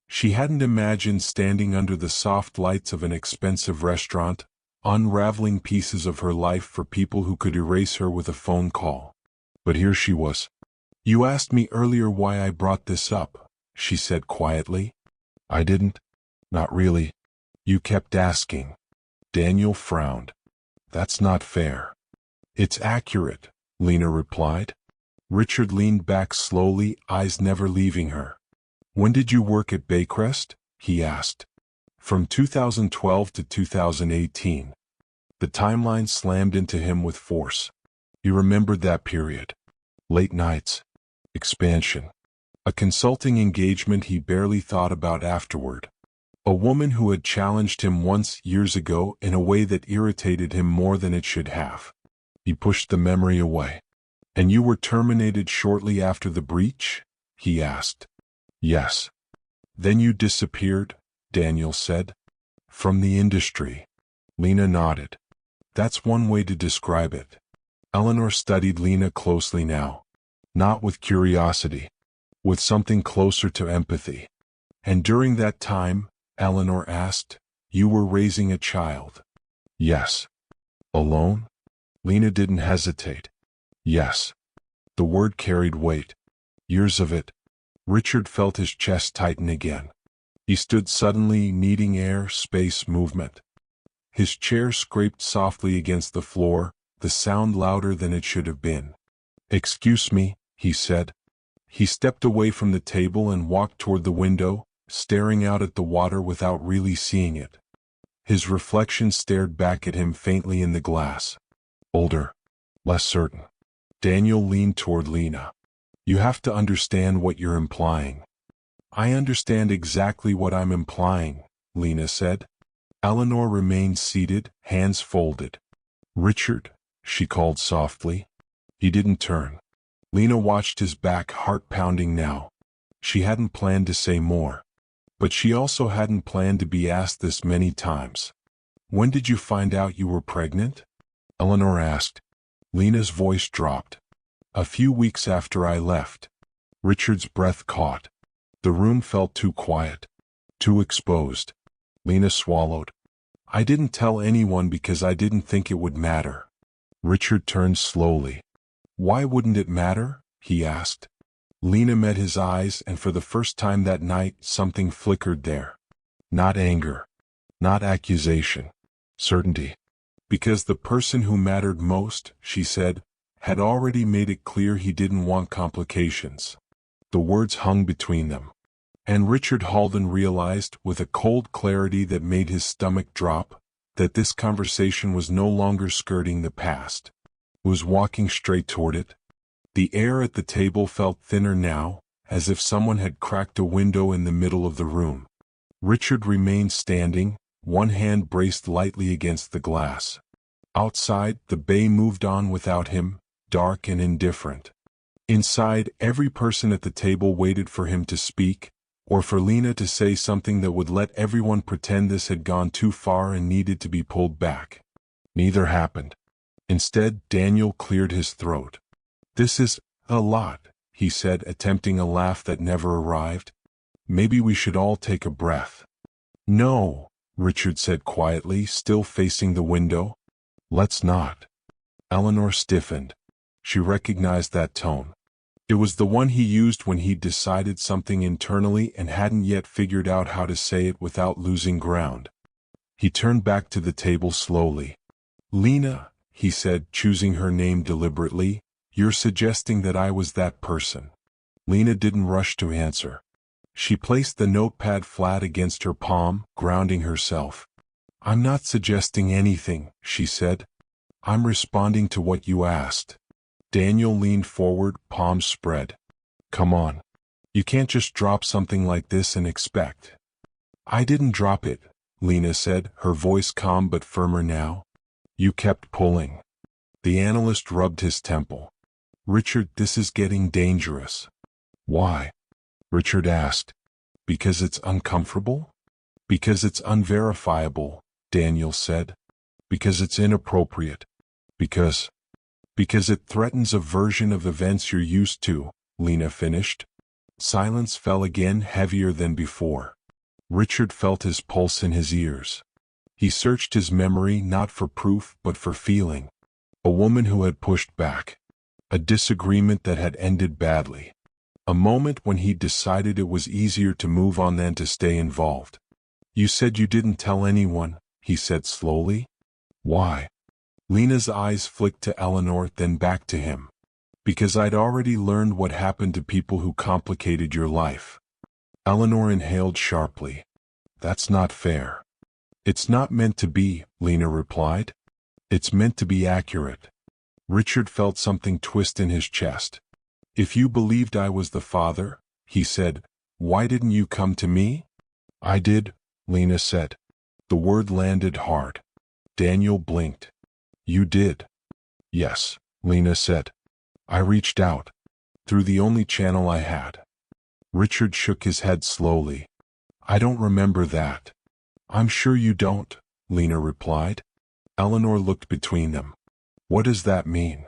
[SPEAKER 1] She hadn't imagined standing under the soft lights of an expensive restaurant, unraveling pieces of her life for people who could erase her with a phone call. But here she was. You asked me earlier why I brought this up, she said quietly. I didn't. Not really. You kept asking. Daniel frowned. That's not fair. It's accurate, Lena replied. Richard leaned back slowly, eyes never leaving her. When did you work at Baycrest? He asked. From 2012 to 2018. The timeline slammed into him with force. He remembered that period. Late nights. Expansion. A consulting engagement he barely thought about afterward. A woman who had challenged him once years ago in a way that irritated him more than it should have. He pushed the memory away. "And you were terminated shortly after the breach?" he asked. "Yes." "Then you disappeared," Daniel said. "From the industry." Lena nodded. "That's one way to describe it." Eleanor studied Lena closely now. Not with curiosity. With something closer to empathy. "And during that time," Eleanor asked, "you were raising a child?" "Yes." "Alone?" Lena didn't hesitate. "Yes." The word carried weight. "Years of it." Richard felt his chest tighten again. He stood suddenly, needing air, space, movement. His chair scraped softly against the floor, the sound louder than it should have been. "Excuse me," he said. He stepped away from the table and walked toward the window, staring out at the water without really seeing it. His reflection stared back at him faintly in the glass. Older. Less certain. Daniel leaned toward Lena. "You have to understand what you're implying." "I understand exactly what I'm implying," Lena said. Eleanor remained seated, hands folded. "Richard," she called softly. He didn't turn. Lena watched his back, heart pounding now. She hadn't planned to say more. But she also hadn't planned to be asked this many times. "When did you find out you were pregnant?" Eleanor asked. Lena's voice dropped. "A few weeks after I left." Richard's breath caught. The room felt too quiet. Too exposed. Lena swallowed. "I didn't tell anyone because I didn't think it would matter." Richard turned slowly. "Why wouldn't it matter?" he asked. Lena met his eyes, and for the first time that night something flickered there. Not anger. Not accusation. Certainty. "Because the person who mattered most," she said, "had already made it clear he didn't want complications." The words hung between them. And Richard Halden realized, with a cold clarity that made his stomach drop, that this conversation was no longer skirting the past. It was walking straight toward it. The air at the table felt thinner now, as if someone had cracked a window in the middle of the room. Richard remained standing, one hand braced lightly against the glass. Outside, the bay moved on without him, dark and indifferent. Inside, every person at the table waited for him to speak, or for Lena to say something that would let everyone pretend this had gone too far and needed to be pulled back. Neither happened. Instead, Daniel cleared his throat. "This is a lot," he said, attempting a laugh that never arrived. "Maybe we should all take a breath." "No," Richard said quietly, still facing the window. "Let's not." Eleanor stiffened. She recognized that tone. It was the one he used when he'd decided something internally and hadn't yet figured out how to say it without losing ground. He turned back to the table slowly. "Lena," he said, choosing her name deliberately, "you're suggesting that I was that person." Lena didn't rush to answer. She placed the notepad flat against her palm, grounding herself. "I'm not suggesting anything," she said. "I'm responding to what you asked." Daniel leaned forward, palms spread. "Come on. You can't just drop something like this and expect." "I didn't drop it," Lena said, her voice calm but firmer now. "You kept pulling." The analyst rubbed his temple. "Richard, this is getting dangerous." "Why?" Richard asked. "Because it's uncomfortable?" "Because it's unverifiable," Daniel said. "Because it's inappropriate. Because it threatens a version of events you're used to," Lena finished. Silence fell again, heavier than before. Richard felt his pulse in his ears. He searched his memory not for proof but for feeling. A woman who had pushed back. A disagreement that had ended badly. A moment when he decided it was easier to move on than to stay involved. "You said you didn't tell anyone," he said slowly. "Why?" Lena's eyes flicked to Eleanor, then back to him. "Because I'd already learned what happened to people who complicated your life." Eleanor inhaled sharply. "That's not fair." "It's not meant to be," Lena replied. "It's meant to be accurate." Richard felt something twist in his chest. "If you believed I was the father," he said, "why didn't you come to me?" "I did," Lena said. The word landed hard. Daniel blinked. You did? Yes, Lena said. I reached out. Through the only channel I had. Richard shook his head slowly. I don't remember that. I'm sure you don't, Lena replied. Eleanor looked between them. What does that mean?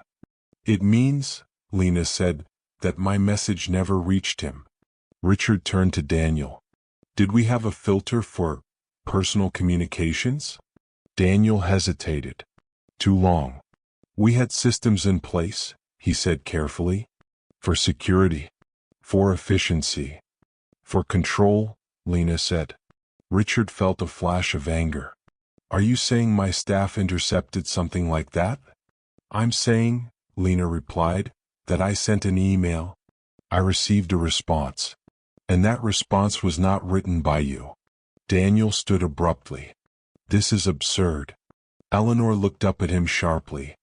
[SPEAKER 1] It means, Lena said, that my message never reached him. Richard turned to Daniel. Did we have a filter for personal communications? Daniel hesitated. Too long. We had systems in place, he said carefully. For security. For efficiency. For control, Lena said. Richard felt a flash of anger. Are you saying my staff intercepted something like that? I'm saying, Lena replied, that I sent an email. I received a response. And that response was not written by you. Daniel stood abruptly. This is absurd. Eleanor looked up at him sharply.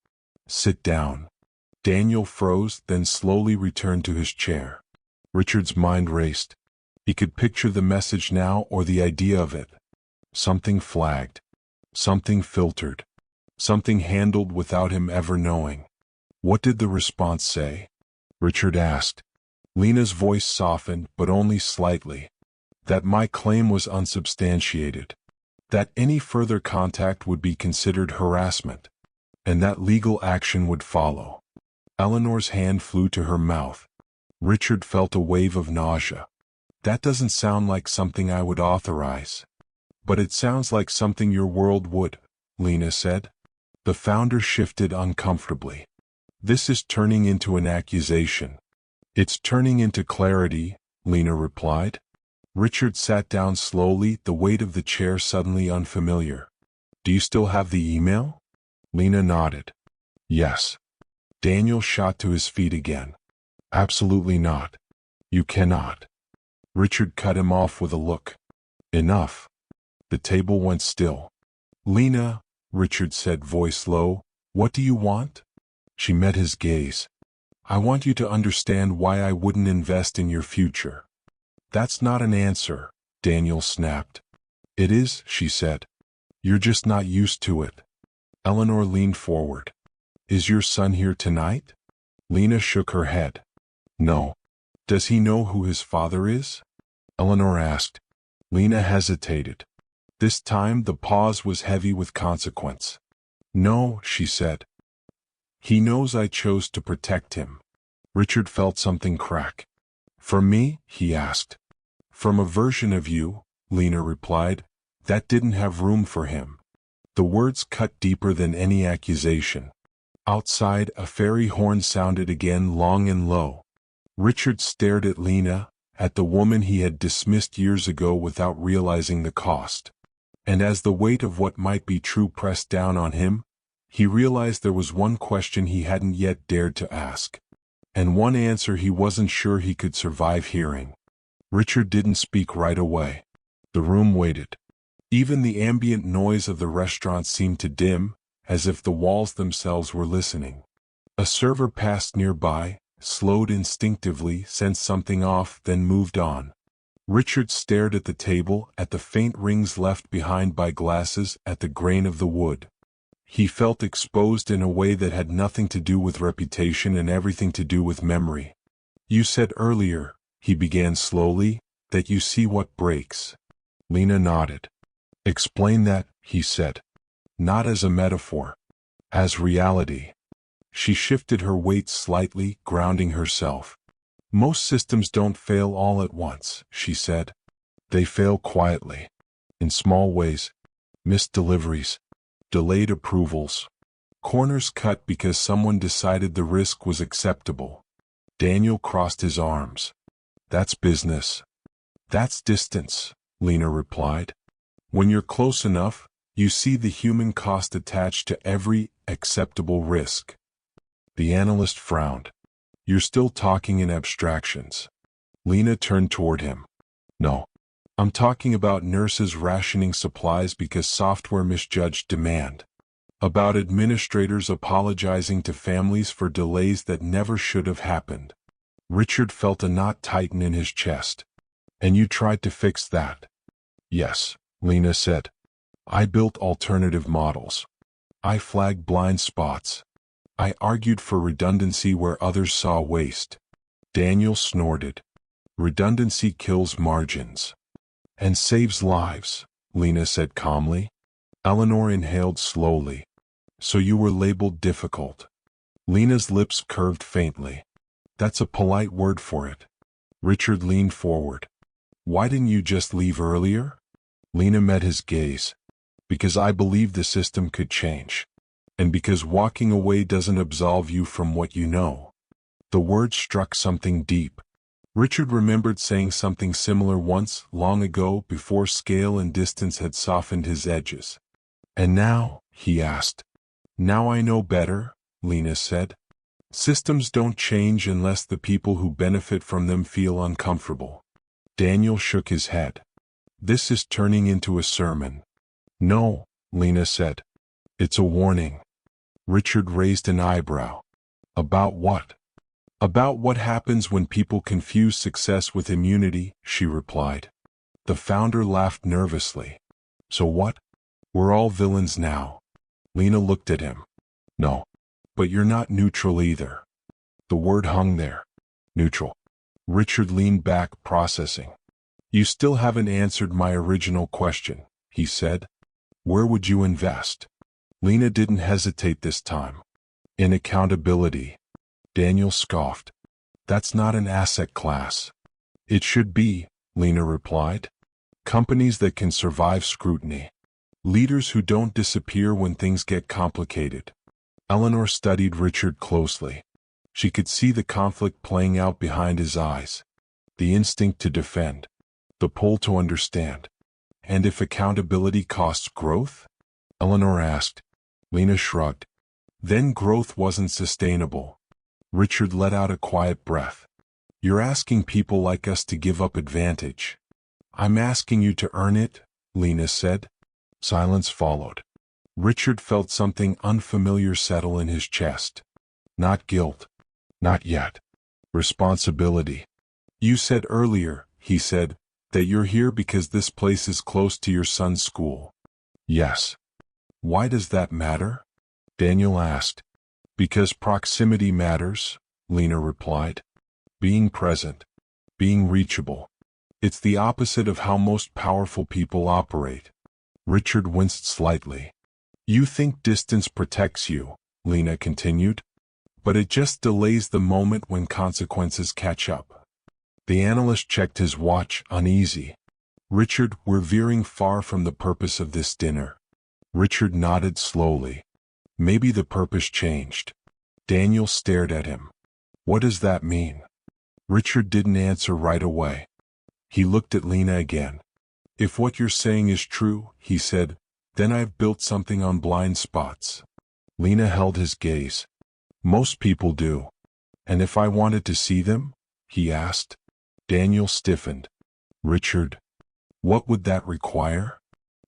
[SPEAKER 1] Sit down. Daniel froze, then slowly returned to his chair. Richard's mind raced. He could picture the message now or the idea of it. Something flagged. Something filtered. Something handled without him ever knowing. What did the response say? Richard asked. Lena's voice softened, but only slightly. That my claim was unsubstantiated. That any further contact would be considered harassment. And that legal action would follow. Eleanor's hand flew to her mouth. Richard felt a wave of nausea. That doesn't sound like something I would authorize. But it sounds like something your world would, Lena said. The founder shifted uncomfortably. This is turning into an accusation. It's turning into clarity, Lena replied. Richard sat down slowly, the weight of the chair suddenly unfamiliar. Do you still have the email? Lena nodded. Yes. Daniel shot to his feet again. Absolutely not. You cannot. Richard cut him off with a look. Enough. The table went still. Lena, Richard said, voice low, what do you want? She met his gaze. I want you to understand why I wouldn't invest in your future. That's not an answer, Daniel snapped. It is, she said. You're just not used to it. Eleanor leaned forward. Is your son here tonight? Lena shook her head. No. Does he know who his father is? Eleanor asked. Lena hesitated. This time the pause was heavy with consequence. No, she said. He knows I chose to protect him. Richard felt something crack. From me? He asked. From a version of you, Lena replied, that didn't have room for him. The words cut deeper than any accusation. Outside, a fairy horn sounded again, long and low. Richard stared at Lena, at the woman he had dismissed years ago without realizing the cost. And as the weight of what might be true pressed down on him, he realized there was one question he hadn't yet dared to ask. And one answer he wasn't sure he could survive hearing. Richard didn't speak right away. The room waited. Even the ambient noise of the restaurant seemed to dim, as if the walls themselves were listening. A server passed nearby, slowed instinctively, sensed something off, then moved on. Richard stared at the table, at the faint rings left behind by glasses, at the grain of the wood. He felt exposed in a way that had nothing to do with reputation and everything to do with memory. You said earlier, he began slowly, that you see what breaks. Lena nodded. Explain that, he said. Not as a metaphor. As reality. She shifted her weight slightly, grounding herself. Most systems don't fail all at once, she said. They fail quietly. In small ways. Missed deliveries. Delayed approvals. Corners cut because someone decided the risk was acceptable. Daniel crossed his arms. That's business. That's distance, Lena replied. When you're close enough, you see the human cost attached to every acceptable risk. The analyst frowned. You're still talking in abstractions. Lena turned toward him. No. I'm talking about nurses rationing supplies because software misjudged demand. About administrators apologizing to families for delays that never should have happened. Richard felt a knot tighten in his chest. And you tried to fix that? Yes. Lena said. I built alternative models. I flagged blind spots. I argued for redundancy where others saw waste. Daniel snorted. Redundancy kills margins. And saves lives, Lena said calmly. Eleanor inhaled slowly. So you were labeled difficult. Lena's lips curved faintly. That's a polite word for it. Richard leaned forward. Why didn't you just leave earlier? Lena met his gaze. Because I believed the system could change. And because walking away doesn't absolve you from what you know. The word struck something deep. Richard remembered saying something similar once, long ago, before scale and distance had softened his edges. And now, he asked. Now I know better, Lena said. Systems don't change unless the people who benefit from them feel uncomfortable. Daniel shook his head. This is turning into a sermon. No, Lena said. It's a warning. Richard raised an eyebrow. About what? About what happens when people confuse success with immunity, she replied. The founder laughed nervously. So what? We're all villains now. Lena looked at him. No. But you're not neutral either. The word hung there. Neutral. Richard leaned back, processing. You still haven't answered my original question, he said. Where would you invest? Lena didn't hesitate this time. In accountability. Daniel scoffed. That's not an asset class. It should be, Lena replied. Companies that can survive scrutiny. Leaders who don't disappear when things get complicated. Eleanor studied Richard closely. She could see the conflict playing out behind his eyes. The instinct to defend. The pull to understand. And if accountability costs growth? Eleanor asked. Lena shrugged. Then growth wasn't sustainable. Richard let out a quiet breath. You're asking people like us to give up advantage. I'm asking you to earn it, Lena said. Silence followed. Richard felt something unfamiliar settle in his chest. Not guilt. Not yet. Responsibility. You said earlier, he said, that you're here because this place is close to your son's school. Yes. Why does that matter? Daniel asked. Because proximity matters, Lena replied. Being present. Being reachable. It's the opposite of how most powerful people operate. Richard winced slightly. You think distance protects you, Lena continued. But it just delays the moment when consequences catch up. The analyst checked his watch, uneasy. Richard, we're veering far from the purpose of this dinner. Richard nodded slowly. Maybe the purpose changed. Daniel stared at him. What does that mean? Richard didn't answer right away. He looked at Lena again. If what you're saying is true, he said, then I've built something on blind spots. Lena held his gaze. Most people do. And if I wanted to see them? He asked. Daniel stiffened. Richard. What would that require?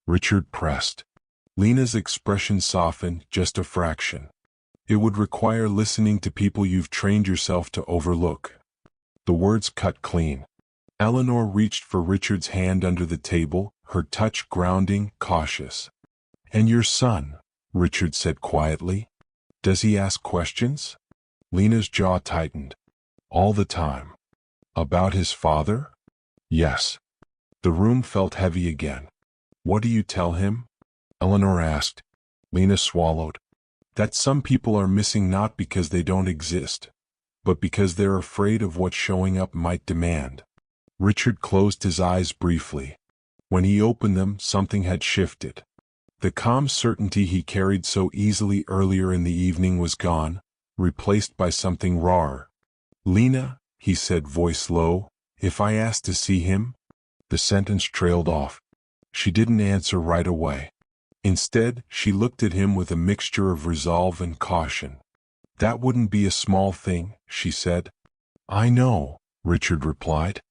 [SPEAKER 1] Richard pressed. Lena's expression softened just a fraction. It would require listening to people you've trained yourself to overlook. The words cut clean. Eleanor reached for Richard's hand under the table, her touch grounding, cautious. And your son, Richard said quietly. Does he ask questions? Lena's jaw tightened. All the time. About his father? Yes. The room felt heavy again. What do you tell him? Eleanor asked. Lena swallowed. That some people are missing not because they don't exist, but because they're afraid of what showing up might demand. Richard closed his eyes briefly. When he opened them, something had shifted. The calm certainty he carried so easily earlier in the evening was gone, replaced by something rawer. Lena, he said, voice low, if I asked to see him? The sentence trailed off. She didn't answer right away. Instead, she looked at him with a mixture of resolve and caution. That wouldn't be a small thing, she said. I know, Richard replied.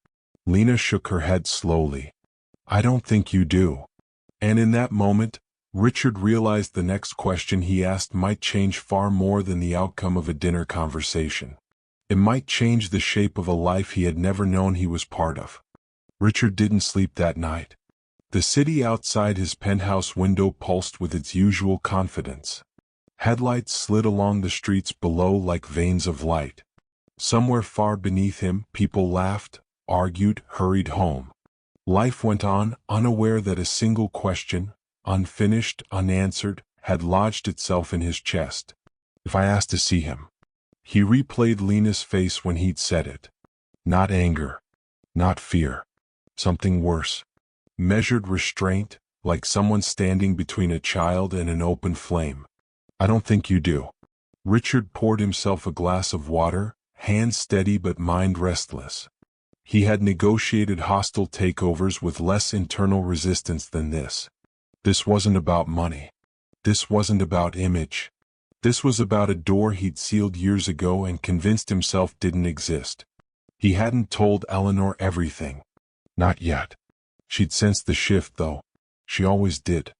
[SPEAKER 1] Lena shook her head slowly. I don't think you do. And in that moment, Richard realized the next question he asked might change far more than the outcome of a dinner conversation. It might change the shape of a life he had never known he was part of. Richard didn't sleep that night. The city outside his penthouse window pulsed with its usual confidence. Headlights slid along the streets below like veins of light. Somewhere far beneath him, people laughed, argued, hurried home. Life went on, unaware that a single question, unfinished, unanswered, had lodged itself in his chest. If I asked to see him? He replayed Lena's face when he'd said it. Not anger. Not fear. Something worse. Measured restraint, like someone standing between a child and an open flame. I don't think you do. Richard poured himself a glass of water, hand steady but mind restless. He had negotiated hostile takeovers with less internal resistance than this. This wasn't about money. This wasn't about image. This was about a door he'd sealed years ago and convinced himself didn't exist. He hadn't told Eleanor everything. Not yet. She'd sensed the shift, though. She always did.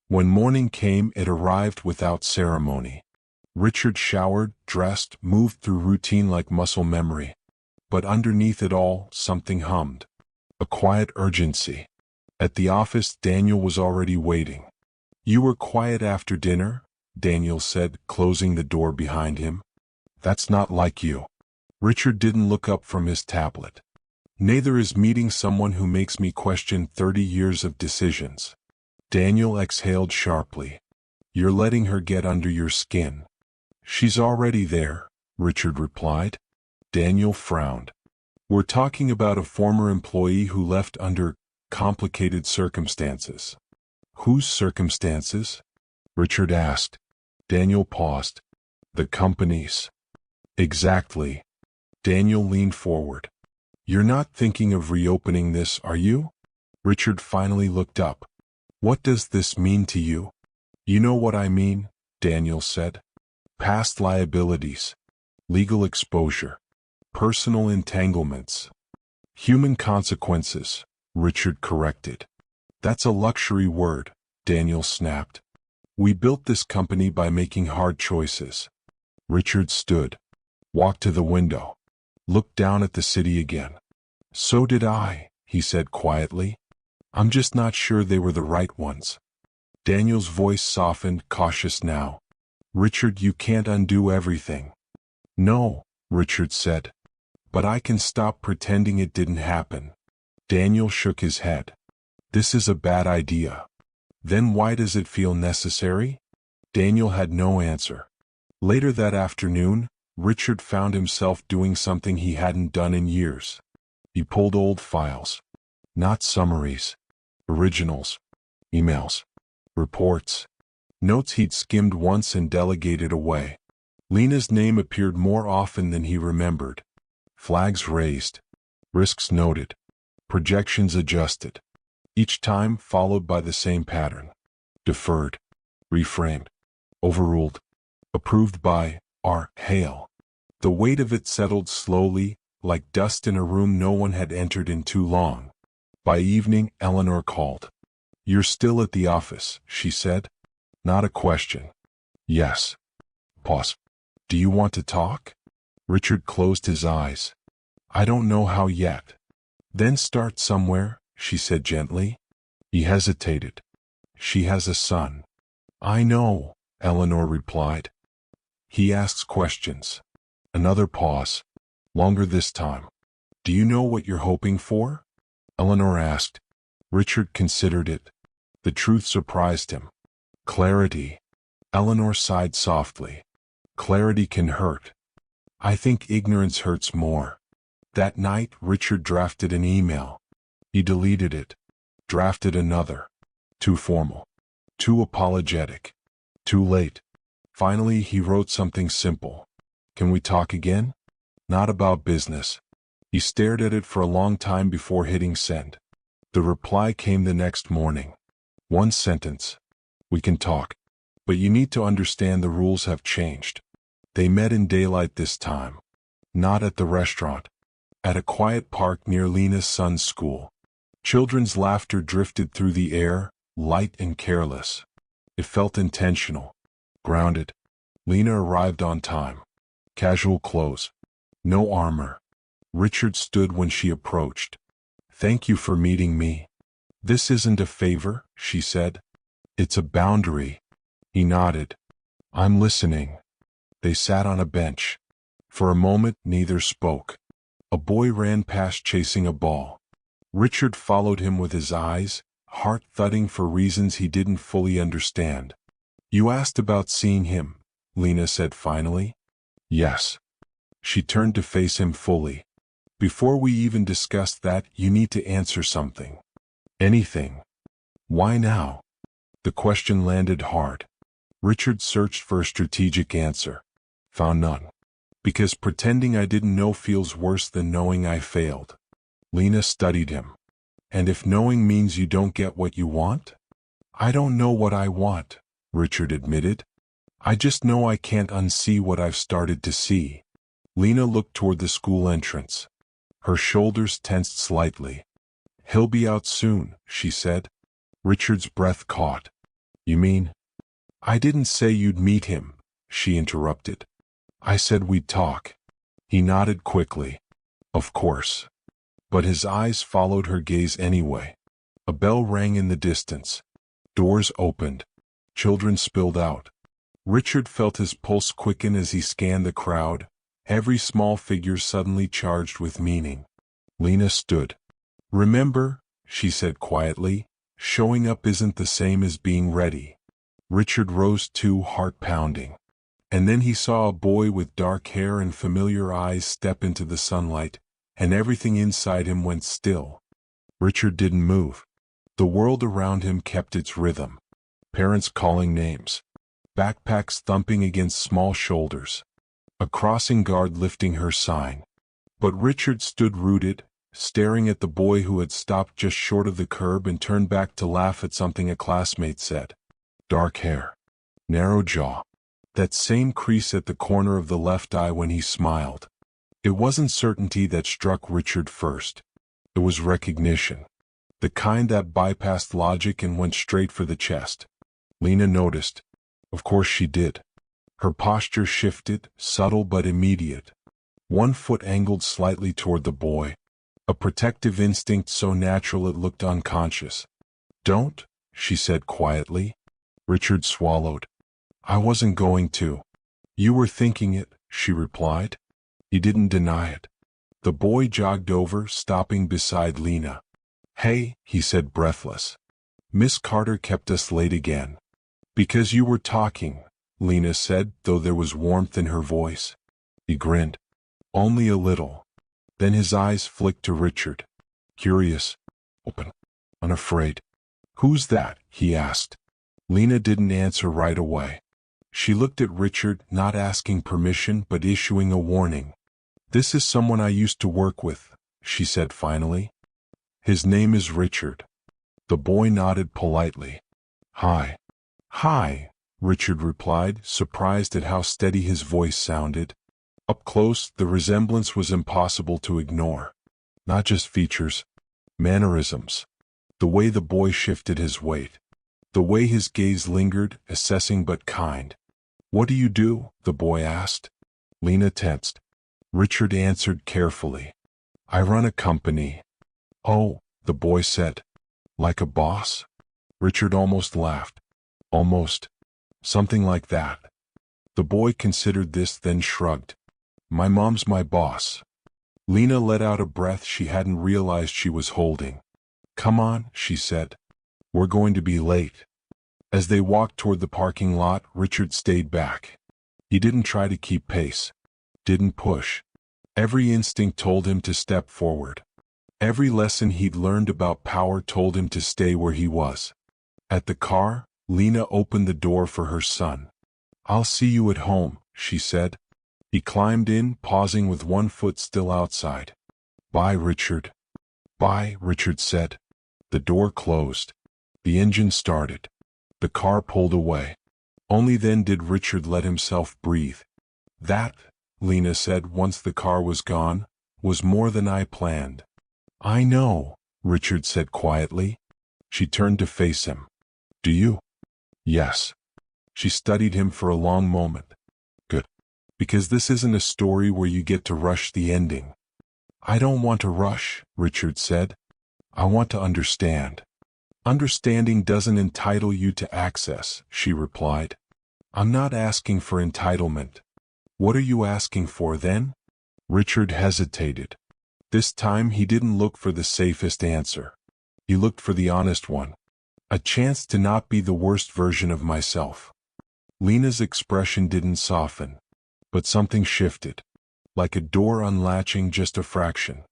[SPEAKER 1] When morning came, it arrived without ceremony. Richard showered, dressed, moved through routine like muscle memory. But underneath it all, something hummed. A quiet urgency. At the office, Daniel was already waiting. You were quiet after dinner, Daniel said, closing the door behind him. That's not like you. Richard didn't look up from his tablet. Neither is meeting someone who makes me question 30 years of decisions. Daniel exhaled sharply. You're letting her get under your skin. She's already there, Richard replied. Daniel frowned. We're talking about a former employee who left under complicated circumstances. Whose circumstances? Richard asked. Daniel paused. The company's. Exactly. Daniel leaned forward. You're not thinking of reopening this, are you? Richard finally looked up. What does this mean to you? You know what I mean, Daniel said. Past liabilities. Legal exposure. Personal entanglements. Human consequences, Richard corrected. That's a luxury word, Daniel snapped. We built this company by making hard choices. Richard stood, walked to the window, looked down at the city again. So did I, he said quietly. I'm just not sure they were the right ones. Daniel's voice softened, cautious now. Richard, you can't undo everything. No, Richard said. But I can stop pretending it didn't happen. Daniel shook his head. This is a bad idea. Then why does it feel necessary? Daniel had no answer. Later that afternoon, Richard found himself doing something he hadn't done in years. He pulled old files. Not summaries. Originals. Emails. Reports. Notes he'd skimmed once and delegated away. Lena's name appeared more often than he remembered. Flags raised. Risks noted. Projections adjusted. Each time followed by the same pattern. Deferred. Reframed. Overruled. Approved by R. Hale. The weight of it settled slowly, like dust in a room no one had entered in too long. By evening, Eleanor called. You're still at the office, she said. Not a question. Yes. Pause. Do you want to talk? Richard closed his eyes. I don't know how yet. Then start somewhere, she said gently. He hesitated. She has a son. I know, Eleanor replied. He asks questions. Another pause. Longer this time. Do you know what you're hoping for? Eleanor asked. Richard considered it. The truth surprised him. Clarity. Eleanor sighed softly. Clarity can hurt. I think ignorance hurts more. That night, Richard drafted an email. He deleted it. Drafted another. Too formal. Too apologetic. Too late. Finally, he wrote something simple. Can we talk again? Not about business. He stared at it for a long time before hitting send. The reply came the next morning. One sentence. We can talk. But you need to understand the rules have changed. They met in daylight this time. Not at the restaurant. At a quiet park near Lena's son's school. Children's laughter drifted through the air, light and careless. It felt intentional. Grounded. Lena arrived on time. Casual clothes. No armor. Richard stood when she approached. Thank you for meeting me. This isn't a favor, she said. It's a boundary. He nodded. I'm listening. They sat on a bench. For a moment, neither spoke. A boy ran past chasing a ball. Richard followed him with his eyes, heart thudding for reasons he didn't fully understand. You asked about seeing him, Lena said finally. Yes. She turned to face him fully. Before we even discuss that, you need to answer something. Anything. Why now? The question landed hard. Richard searched for a strategic answer. Found none. Because pretending I didn't know feels worse than knowing I failed. Lena studied him. And if knowing means you don't get what you want? I don't know what I want, Richard admitted. I just know I can't unsee what I've started to see. Lena looked toward the school entrance. Her shoulders tensed slightly. He'll be out soon, she said. Richard's breath caught. You mean? I didn't say you'd meet him, she interrupted. I said we'd talk. He nodded quickly. Of course. But his eyes followed her gaze anyway. A bell rang in the distance. Doors opened. Children spilled out. Richard felt his pulse quicken as he scanned the crowd, every small figure suddenly charged with meaning. Lena stood. Remember, she said quietly, showing up isn't the same as being ready. Richard rose too, heart pounding. And then he saw a boy with dark hair and familiar eyes step into the sunlight, and everything inside him went still. Richard didn't move. The world around him kept its rhythm. Parents calling names. Backpacks thumping against small shoulders. A crossing guard lifting her sign. But Richard stood rooted, staring at the boy who had stopped just short of the curb and turned back to laugh at something a classmate said. Dark hair. Narrow jaw. That same crease at the corner of the left eye when he smiled. It wasn't certainty that struck Richard first. It was recognition. The kind that bypassed logic and went straight for the chest. Lena noticed. Of course she did. Her posture shifted, subtle but immediate. One foot angled slightly toward the boy. A protective instinct so natural it looked unconscious. Don't, she said quietly. Richard swallowed. I wasn't going to. You were thinking it, she replied. He didn't deny it. The boy jogged over, stopping beside Lena. Hey, he said breathless. Miss Carter kept us late again. Because you were talking, Lena said, though there was warmth in her voice. He grinned. Only a little. Then his eyes flicked to Richard. Curious. Open. Unafraid. Who's that? He asked. Lena didn't answer right away. She looked at Richard, not asking permission but issuing a warning. This is someone I used to work with, she said finally. His name is Richard. The boy nodded politely. Hi. Hi, Richard replied, surprised at how steady his voice sounded. Up close, the resemblance was impossible to ignore. Not just features, mannerisms. The way the boy shifted his weight. The way his gaze lingered, assessing but kind. What do you do? The boy asked. Lena tensed. Richard answered carefully. I run a company. Oh, the boy said. Like a boss? Richard almost laughed. Almost. Something like that. The boy considered this, then shrugged. My mom's my boss. Lena let out a breath she hadn't realized she was holding. Come on, she said. We're going to be late. As they walked toward the parking lot, Richard stayed back. He didn't try to keep pace. Didn't push. Every instinct told him to step forward. Every lesson he'd learned about power told him to stay where he was. At the car, Lena opened the door for her son. I'll see you at home, she said. He climbed in, pausing with one foot still outside. Bye, Richard. Bye, Richard said. The door closed. The engine started. The car pulled away. Only then did Richard let himself breathe. That, Lena said once the car was gone, was more than I planned. I know, Richard said quietly. She turned to face him. Do you? Yes. She studied him for a long moment. Good. Because this isn't a story where you get to rush the ending. I don't want to rush, Richard said. I want to understand. Understanding doesn't entitle you to access, she replied. I'm not asking for entitlement. What are you asking for then? Richard hesitated. This time he didn't look for the safest answer. He looked for the honest one. A chance to not be the worst version of myself. Lena's expression didn't soften, but something shifted, like a door unlatching just a fraction.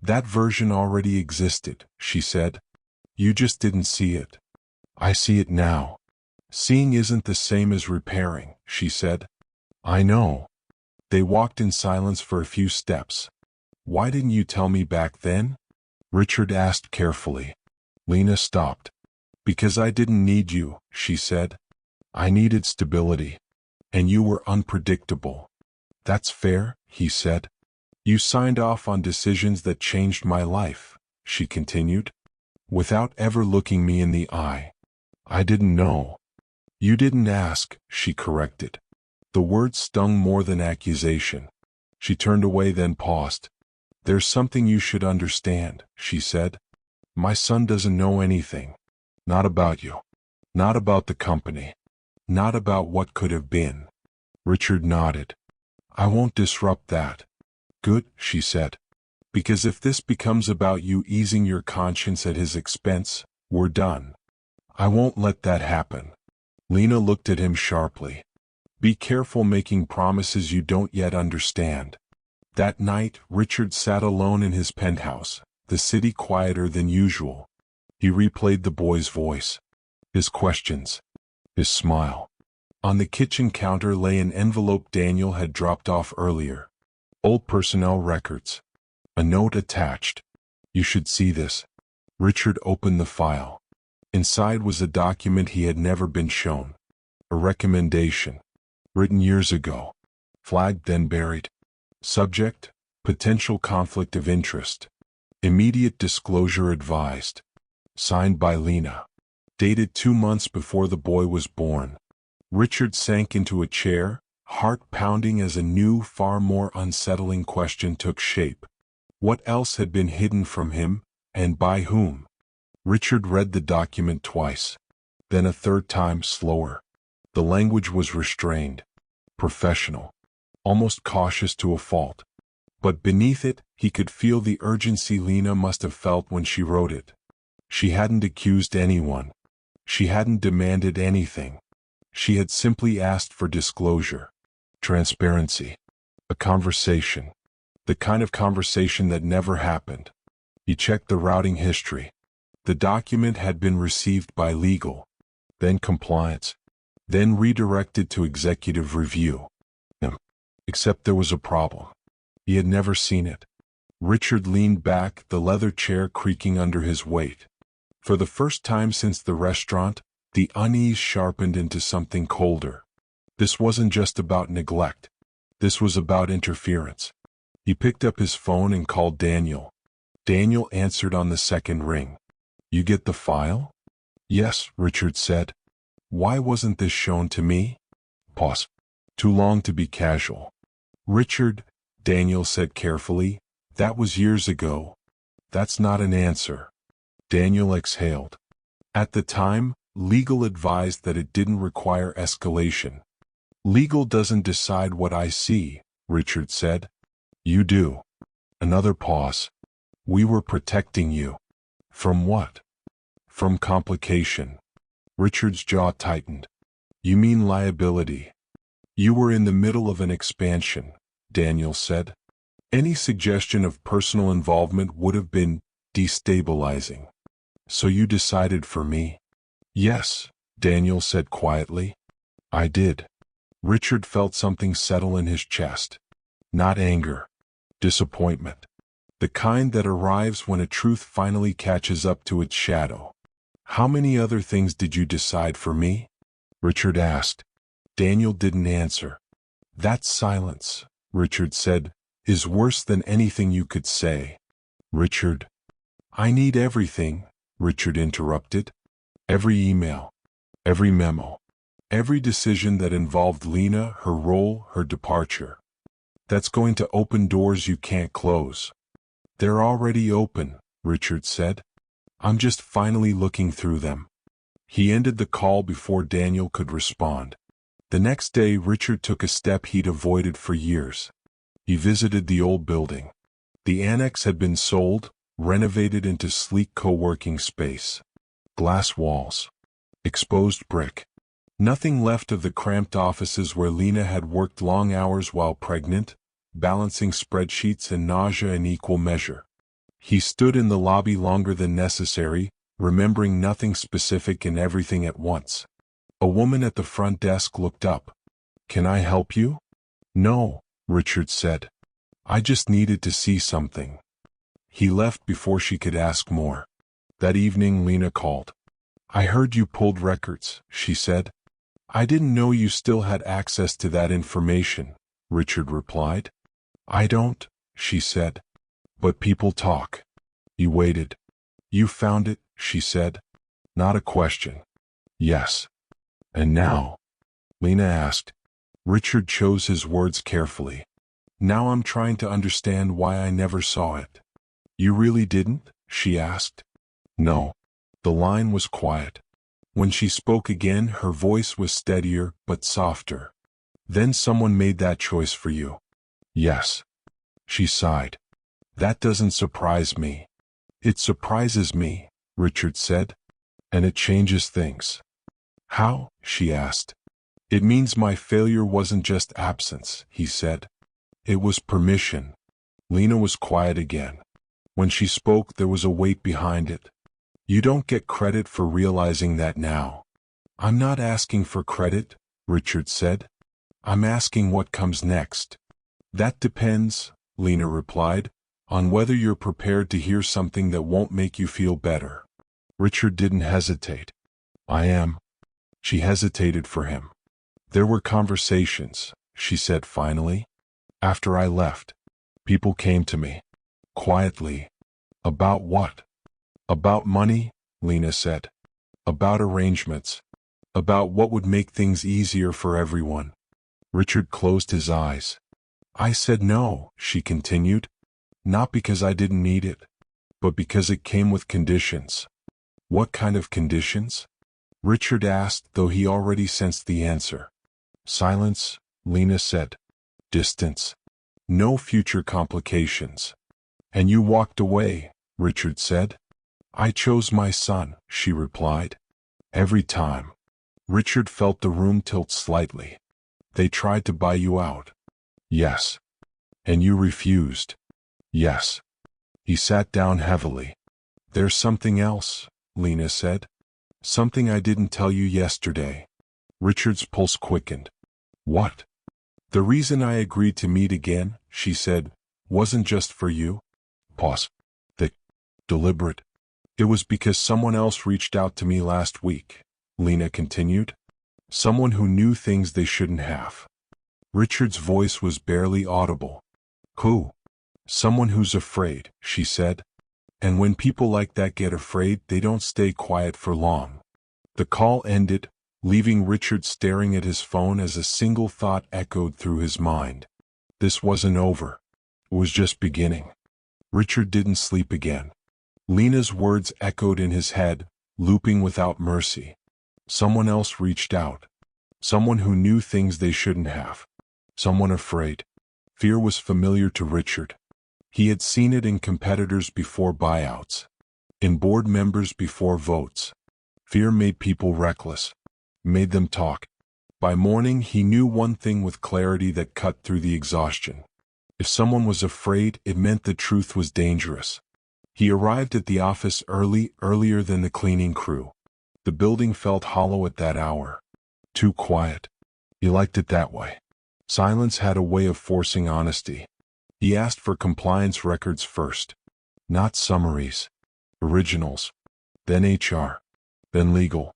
[SPEAKER 1] That version already existed, she said. You just didn't see it. I see it now. Seeing isn't the same as repairing, she said. I know. They walked in silence for a few steps. Why didn't you tell me back then? Richard asked carefully. Lena stopped. Because I didn't need you, she said. I needed stability. And you were unpredictable. That's fair, he said. You signed off on decisions that changed my life, she continued, without ever looking me in the eye. I didn't know. You didn't ask, she corrected. The words stung more than accusation. She turned away then paused. There's something you should understand, she said. My son doesn't know anything. Not about you. Not about the company. Not about what could have been. Richard nodded. I won't disrupt that. Good, she said. Because if this becomes about you easing your conscience at his expense, we're done. I won't let that happen. Lena looked at him sharply. Be careful making promises you don't yet understand. That night, Richard sat alone in his penthouse, the city quieter than usual. He replayed the boy's voice, his questions, his smile. On the kitchen counter lay an envelope Daniel had dropped off earlier. Old personnel records. A note attached. You should see this. Richard opened the file. Inside was a document he had never been shown. A recommendation. Written years ago. Flagged then buried. Subject, potential conflict of interest. Immediate disclosure advised. Signed by Lena. Dated 2 months before the boy was born. Richard sank into a chair, heart pounding as a new, far more unsettling question took shape. What else had been hidden from him, and by whom? Richard read the document twice. Then a third time, slower. The language was restrained. Professional. Almost cautious to a fault. But beneath it, he could feel the urgency Lena must have felt when she wrote it. She hadn't accused anyone. She hadn't demanded anything. She had simply asked for disclosure. Transparency. A conversation. The kind of conversation that never happened. He checked the routing history. The document had been received by legal, then compliance, then redirected to executive review. Except there was a problem. He had never seen it. Richard leaned back, the leather chair creaking under his weight. For the first time since the restaurant, the unease sharpened into something colder. This wasn't just about neglect. This was about interference. He picked up his phone and called Daniel. Daniel answered on the second ring. You get the file? Yes, Richard said. Why wasn't this shown to me? Pause. Too long to be casual. Richard, Daniel said carefully, that was years ago. That's not an answer. Daniel exhaled. At the time, legal advised that it didn't require escalation. Legal doesn't decide what I see, Richard said. You do. Another pause. We were protecting you. From what? From complication. Richard's jaw tightened. You mean liability? You were in the middle of an expansion, Daniel said. Any suggestion of personal involvement would have been destabilizing. So you decided for me? Yes, Daniel said quietly. I did. Richard felt something settle in his chest. Not anger. Disappointment. The kind that arrives when a truth finally catches up to its shadow. How many other things did you decide for me? Richard asked. Daniel didn't answer. That silence, Richard said, is worse than anything you could say. Richard. I need everything, Richard interrupted. Every email. Every memo. Every decision that involved Lena, her role, her departure. That's going to open doors you can't close. They're already open, Richard said. I'm just finally looking through them. He ended the call before Daniel could respond. The next day, Richard took a step he'd avoided for years. He visited the old building. The annex had been sold, renovated into sleek co-working space. Glass walls. Exposed brick. Nothing left of the cramped offices where Lena had worked long hours while pregnant, balancing spreadsheets and nausea in equal measure. He stood in the lobby longer than necessary, remembering nothing specific and everything at once. A woman at the front desk looked up. "Can I help you?" "No," Richard said. "I just needed to see something." He left before she could ask more. That evening Lena called. "I heard you pulled records," she said. "I didn't know you still had access to that information," Richard replied. "I don't," she said. "But people talk." He waited. "You found it," she said. Not a question. "Yes." "And now?" Lena asked. Richard chose his words carefully. "Now I'm trying to understand why I never saw it." "You really didn't?" she asked. "No." The line was quiet. When she spoke again, her voice was steadier but softer. "Then someone made that choice for you." "Yes." She sighed. "That doesn't surprise me." "It surprises me," Richard said. "And it changes things." "How?" she asked. "It means my failure wasn't just absence," he said. "It was permission." Lena was quiet again. When she spoke, there was a weight behind it. "You don't get credit for realizing that now." "I'm not asking for credit," Richard said. "I'm asking what comes next." "That depends," Lena replied, "on whether you're prepared to hear something that won't make you feel better." Richard didn't hesitate. "I am." She hesitated for him. "There were conversations," she said finally. "After I left, people came to me. Quietly." "About what?" "About money," Lena said. "About arrangements. About what would make things easier for everyone." Richard closed his eyes. "I said no," she continued. "Not because I didn't need it, but because it came with conditions." "What kind of conditions?" Richard asked, though he already sensed the answer. "Silence," Lena said. "Distance. No future complications." "And you walked away," Richard said. "I chose my son," she replied. "Every time." Richard felt the room tilt slightly. "They tried to buy you out." "Yes." "And you refused." "Yes." He sat down heavily. "There's something else," Lena said. "Something I didn't tell you yesterday." Richard's pulse quickened. "What?" "The reason I agreed to meet again," she said, "wasn't just for you." Pause. Deliberate. "It was because someone else reached out to me last week," Lena continued. "Someone who knew things they shouldn't have." Richard's voice was barely audible. "Who?" "Someone who's afraid," she said. "And when people like that get afraid, they don't stay quiet for long." The call ended, leaving Richard staring at his phone as a single thought echoed through his mind. This wasn't over. It was just beginning. Richard didn't sleep again. Lena's words echoed in his head, looping without mercy. Someone else reached out. Someone who knew things they shouldn't have. Someone afraid. Fear was familiar to Richard. He had seen it in competitors before buyouts. In board members before votes. Fear made people reckless. Made them talk. By morning, he knew one thing with clarity that cut through the exhaustion. If someone was afraid, it meant the truth was dangerous. He arrived at the office earlier than the cleaning crew. The building felt hollow at that hour. Too quiet. He liked it that way. Silence had a way of forcing honesty. He asked for compliance records first. Not summaries. Originals. Then HR. Then legal.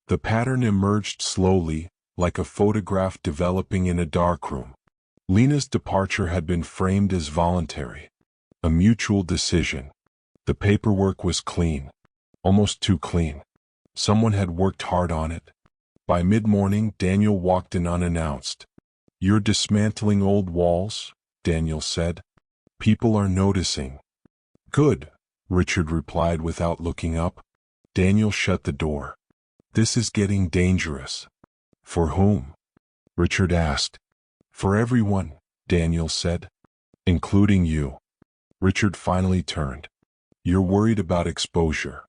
[SPEAKER 1] The pattern emerged slowly, like a photograph developing in a darkroom. Lena's departure had been framed as voluntary. A mutual decision. The paperwork was clean. Almost too clean. Someone had worked hard on it. By mid-morning, Daniel walked in unannounced. "You're dismantling old walls," Daniel said. "People are noticing." "Good," Richard replied without looking up. Daniel shut the door. This is getting dangerous. For whom? Richard asked. For everyone, Daniel said. Including you. Richard finally turned. You're worried about exposure.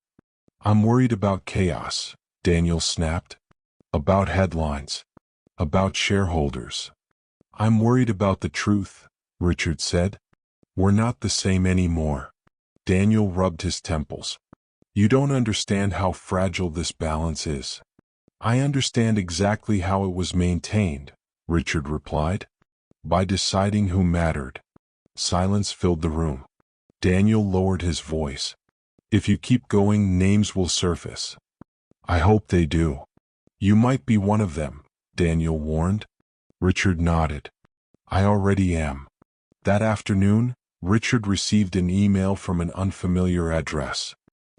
[SPEAKER 1] I'm worried about chaos, Daniel snapped. About headlines. About shareholders. I'm worried about the truth, Richard said. We're not the same anymore. Daniel rubbed his temples. You don't understand how fragile this balance is. I understand exactly how it was maintained, Richard replied. By deciding who mattered. Silence filled the room. Daniel lowered his voice. If you keep going, names will surface. I hope they do. You might be one of them, Daniel warned. Richard nodded. I already am. That afternoon, Richard received an email from an unfamiliar address.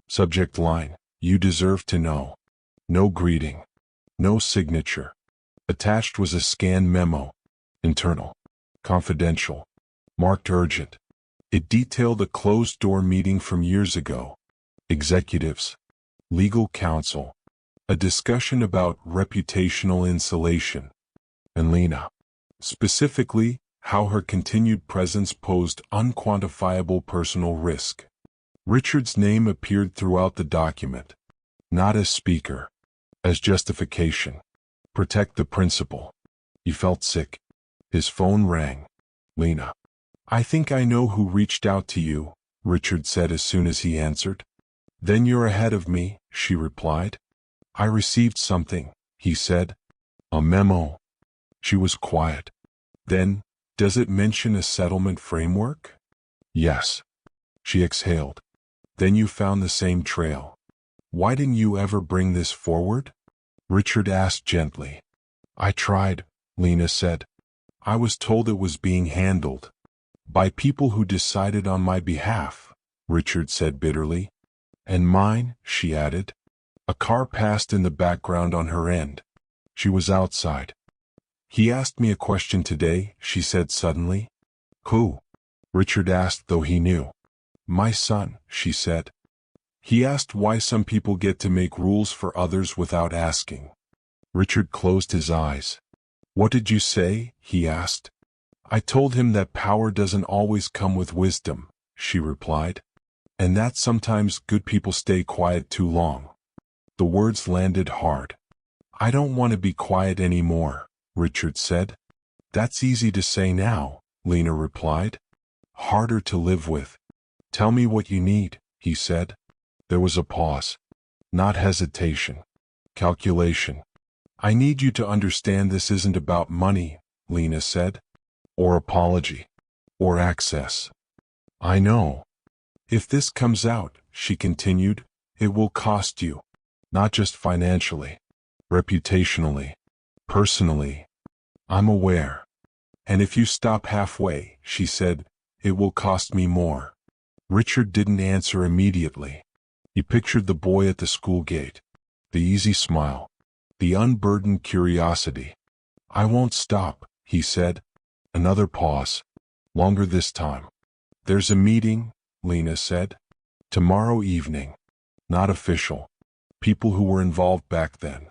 [SPEAKER 1] Subject line, you deserve to know. No greeting. No signature. Attached was a scanned memo. Internal. Confidential. Marked urgent. It detailed a closed-door meeting from years ago. Executives. Legal counsel. A discussion about reputational insulation. And Lena. Specifically, how her continued presence posed unquantifiable personal risk. Richard's name appeared throughout the document. Not as speaker. As justification. Protect the principal. He felt sick. His phone rang. Lena. I think I know who reached out to you, Richard said as soon as he answered. Then you're ahead of me, she replied. I received something, he said. A memo. She was quiet. Then, does it mention a settlement framework? Yes. She exhaled. Then you found the same trail. Why didn't you ever bring this forward? Richard asked gently. I tried, Lena said. I was told it was being handled. By people who decided on my behalf, Richard said bitterly. And mine, she added. A car passed in the background on her end. She was outside. He asked me a question today, she said suddenly. Who? Richard asked, though he knew. My son, she said. He asked why some people get to make rules for others without asking. Richard closed his eyes. What did you say? He asked. I told him that power doesn't always come with wisdom, she replied. And that sometimes good people stay quiet too long. The words landed hard. I don't want to be quiet anymore, Richard said. That's easy to say now, Lena replied. Harder to live with. Tell me what you need, he said. There was a pause. Not hesitation. Calculation. I need you to understand this isn't about money, Lena said. Or apology. Or access. I know. If this comes out, she continued, it will cost you. Not just financially. Reputationally. Personally. I'm aware. And if you stop halfway, she said, it will cost me more. Richard didn't answer immediately. He pictured the boy at the school gate. The easy smile. The unburdened curiosity. I won't stop, he said. Another pause. Longer this time. There's a meeting, Lena said. Tomorrow evening. Not official. People who were involved back then.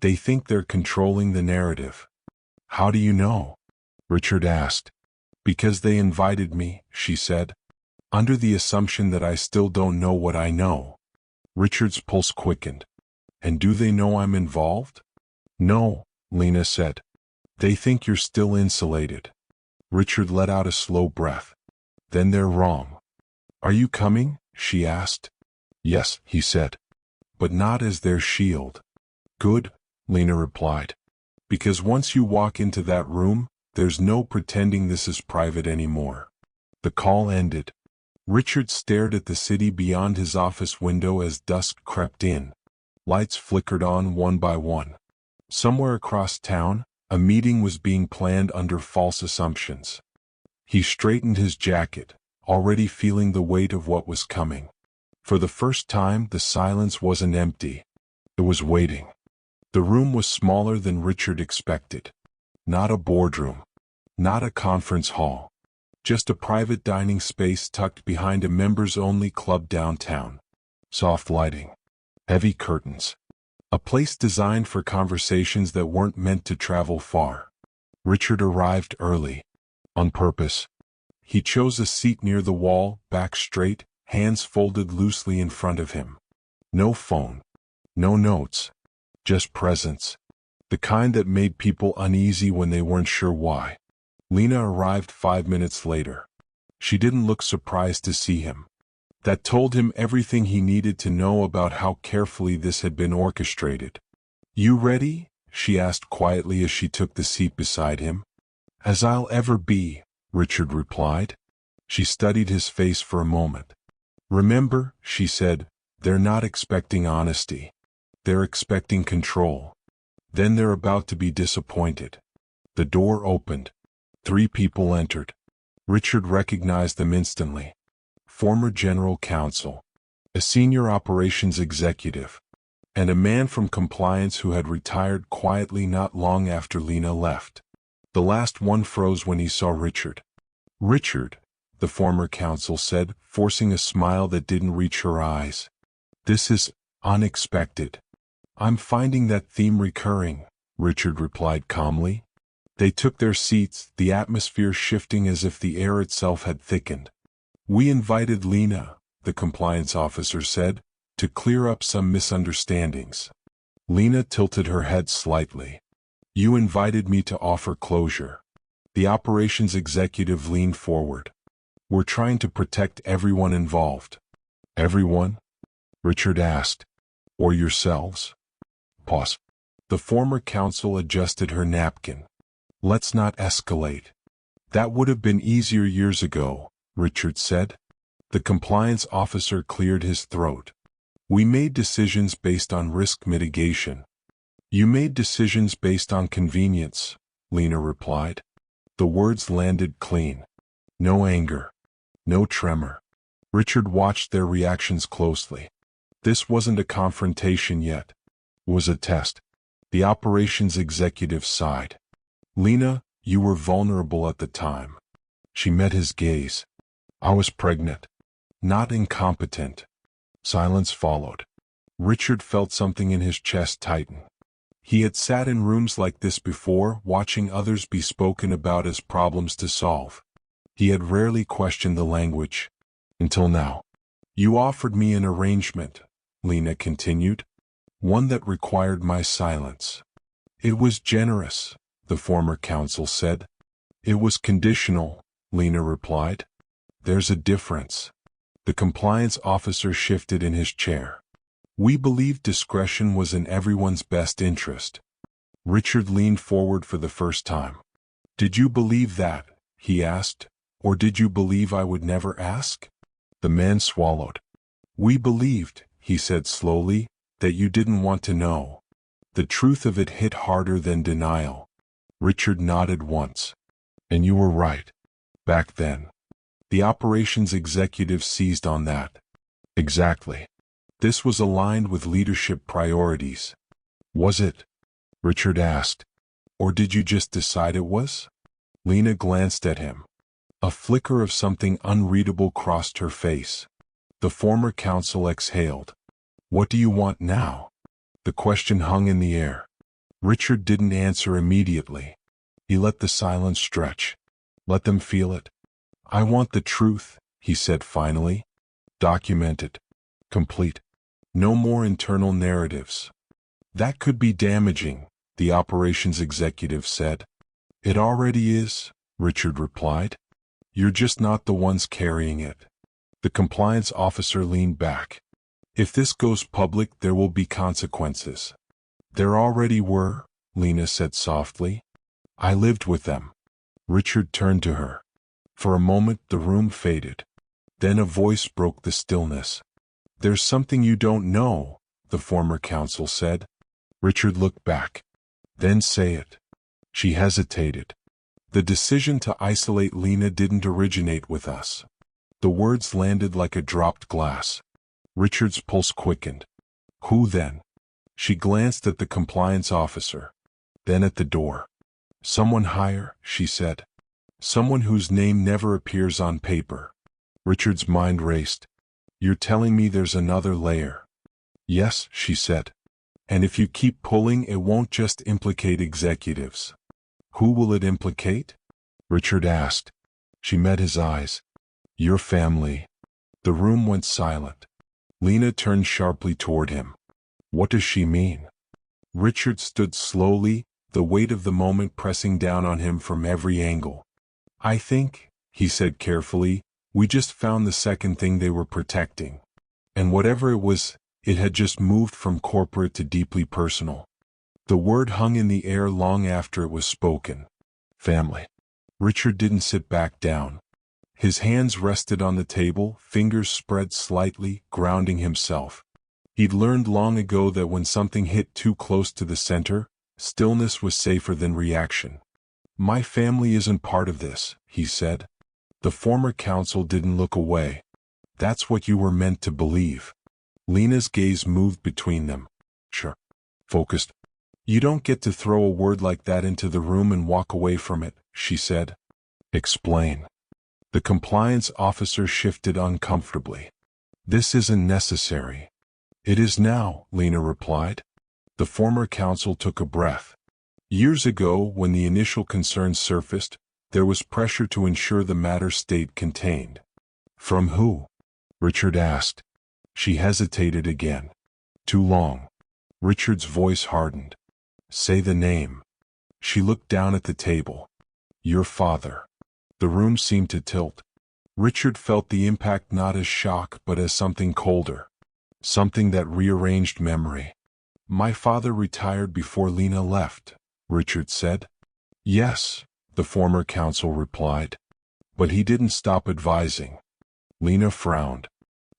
[SPEAKER 1] They think they're controlling the narrative. How do you know? Richard asked. Because they invited me, she said. Under the assumption that I still don't know what I know. Richard's pulse quickened. And do they know I'm involved? No, Lena said. They think you're still insulated. Richard let out a slow breath. Then they're wrong. Are you coming? She asked. Yes, he said. But not as their shield. Good, Lena replied. Because once you walk into that room, there's no pretending this is private anymore. The call ended. Richard stared at the city beyond his office window as dusk crept in. Lights flickered on one by one. Somewhere across town, a meeting was being planned under false assumptions. He straightened his jacket, already feeling the weight of what was coming. For the first time, the silence wasn't empty. It was waiting. The room was smaller than Richard expected. Not a boardroom. Not a conference hall. Just a private dining space tucked behind a members-only club downtown. Soft lighting. Heavy curtains. A place designed for conversations that weren't meant to travel far. Richard arrived early. On purpose. He chose a seat near the wall, back straight, hands folded loosely in front of him. No phone. No notes. Just presence. The kind that made people uneasy when they weren't sure why. Lena arrived 5 minutes later. She didn't look surprised to see him. That told him everything he needed to know about how carefully this had been orchestrated. "You ready?" she asked quietly as she took the seat beside him. "As I'll ever be," Richard replied. She studied his face for a moment. "Remember," she said, "they're not expecting honesty. They're expecting control. Then they're about to be disappointed." The door opened. 3 people entered. Richard recognized them instantly. Former general counsel, a senior operations executive, and a man from compliance who had retired quietly not long after Lena left. The last one froze when he saw Richard. "Richard," the former counsel said, forcing a smile that didn't reach her eyes. "This is unexpected." "I'm finding that theme recurring," Richard replied calmly. They took their seats, the atmosphere shifting as if the air itself had thickened. "We invited Lena," the compliance officer said, "to clear up some misunderstandings." Lena tilted her head slightly. "You invited me to offer closure." The operations executive leaned forward. "We're trying to protect everyone involved." "Everyone?" Richard asked. "Or yourselves?" Pause. The former counsel adjusted her napkin. "Let's not escalate." "That would have been easier years ago," Richard said. The compliance officer cleared his throat. "We made decisions based on risk mitigation." "You made decisions based on convenience," Lena replied. The words landed clean. No anger. No tremor. Richard watched their reactions closely. This wasn't a confrontation yet. It was a test. The operations executive sighed. "Lena, you were vulnerable at the time." She met his gaze. "I was pregnant. Not incompetent." Silence followed. Richard felt something in his chest tighten. He had sat in rooms like this before, watching others be spoken about as problems to solve. He had rarely questioned the language. Until now. "You offered me an arrangement," Lena continued. "One that required my silence." "It was generous," the former counsel said. "It was conditional," Lena replied. "There's a difference." The compliance officer shifted in his chair. "We believed discretion was in everyone's best interest." Richard leaned forward for the first time. "Did you believe that?" he asked. "Or did you believe I would never ask?" The man swallowed. "We believed," he said slowly, "that you didn't want to know." The truth of it hit harder than denial. Richard nodded once. "And you were right. Back then." The operations executive seized on that. "Exactly. This was aligned with leadership priorities." "Was it?" Richard asked. "Or did you just decide it was?" Lena glanced at him. A flicker of something unreadable crossed her face. The former counsel exhaled. "What do you want now?" The question hung in the air. Richard didn't answer immediately. He let the silence stretch. Let them feel it. "I want the truth," he said finally. "Documented. Complete. No more internal narratives." "That could be damaging," the operations executive said. "It already is," Richard replied. "You're just not the ones carrying it." The compliance officer leaned back. "If this goes public, there will be consequences." "There already were," Lena said softly. "I lived with them." Richard turned to her. For a moment the room faded. Then a voice broke the stillness. "There's something you don't know," the former counsel said. Richard looked back. "Then say it." She hesitated. "The decision to isolate Lena didn't originate with us." The words landed like a dropped glass. Richard's pulse quickened. "Who then?" She glanced at the compliance officer. Then at the door. "Someone higher," she said. Someone whose name never appears on paper. Richard's mind raced. You're telling me there's another layer? Yes, she said. And if you keep pulling, it won't just implicate executives. Who will it implicate? Richard asked. She met his eyes. Your family. The room went silent. Lena turned sharply toward him. What does she mean? Richard stood slowly, the weight of the moment pressing down on him from every angle. I think, he said carefully, we just found the second thing they were protecting. And whatever it was, it had just moved from corporate to deeply personal. The word hung in the air long after it was spoken. Family. Richard didn't sit back down. His hands rested on the table, fingers spread slightly, grounding himself. He'd learned long ago that when something hit too close to the center, stillness was safer than reaction. My family isn't part of this, he said. The former counsel didn't look away. That's what you were meant to believe. Lena's gaze moved between them. Sure. Focused. You don't get to throw a word like that into the room and walk away from it, she said. Explain. The compliance officer shifted uncomfortably. This isn't necessary. It is now, Lena replied. The former counsel took a breath. Years ago, when the initial concerns surfaced, there was pressure to ensure the matter stayed contained. From who? Richard asked. She hesitated again. Too long. Richard's voice hardened. Say the name. She looked down at the table. Your father. The room seemed to tilt. Richard felt the impact not as shock but as something colder. Something that rearranged memory. My father retired before Lena left, Richard said. Yes, the former counsel replied. But he didn't stop advising. Lena frowned.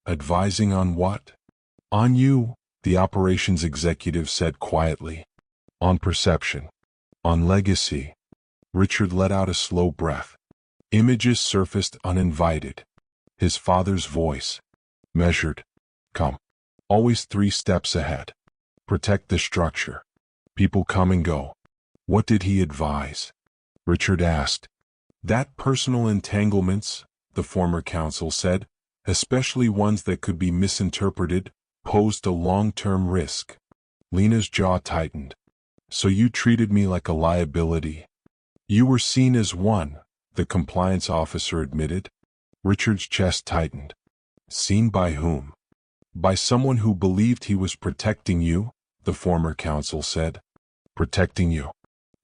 [SPEAKER 1] Advising on what? On you, the operations executive said quietly. On perception. On legacy. Richard let out a slow breath. Images surfaced uninvited. His father's voice. Measured. Come. Always 3 steps ahead. Protect the structure. People come and go. What did he advise? Richard asked. That personal entanglements, the former counsel said, especially ones that could be misinterpreted, posed a long-term risk. Lena's jaw tightened. So you treated me like a liability. You were seen as one, the compliance officer admitted. Richard's chest tightened. Seen by whom? By someone who believed he was protecting you, the former counsel said. Protecting you.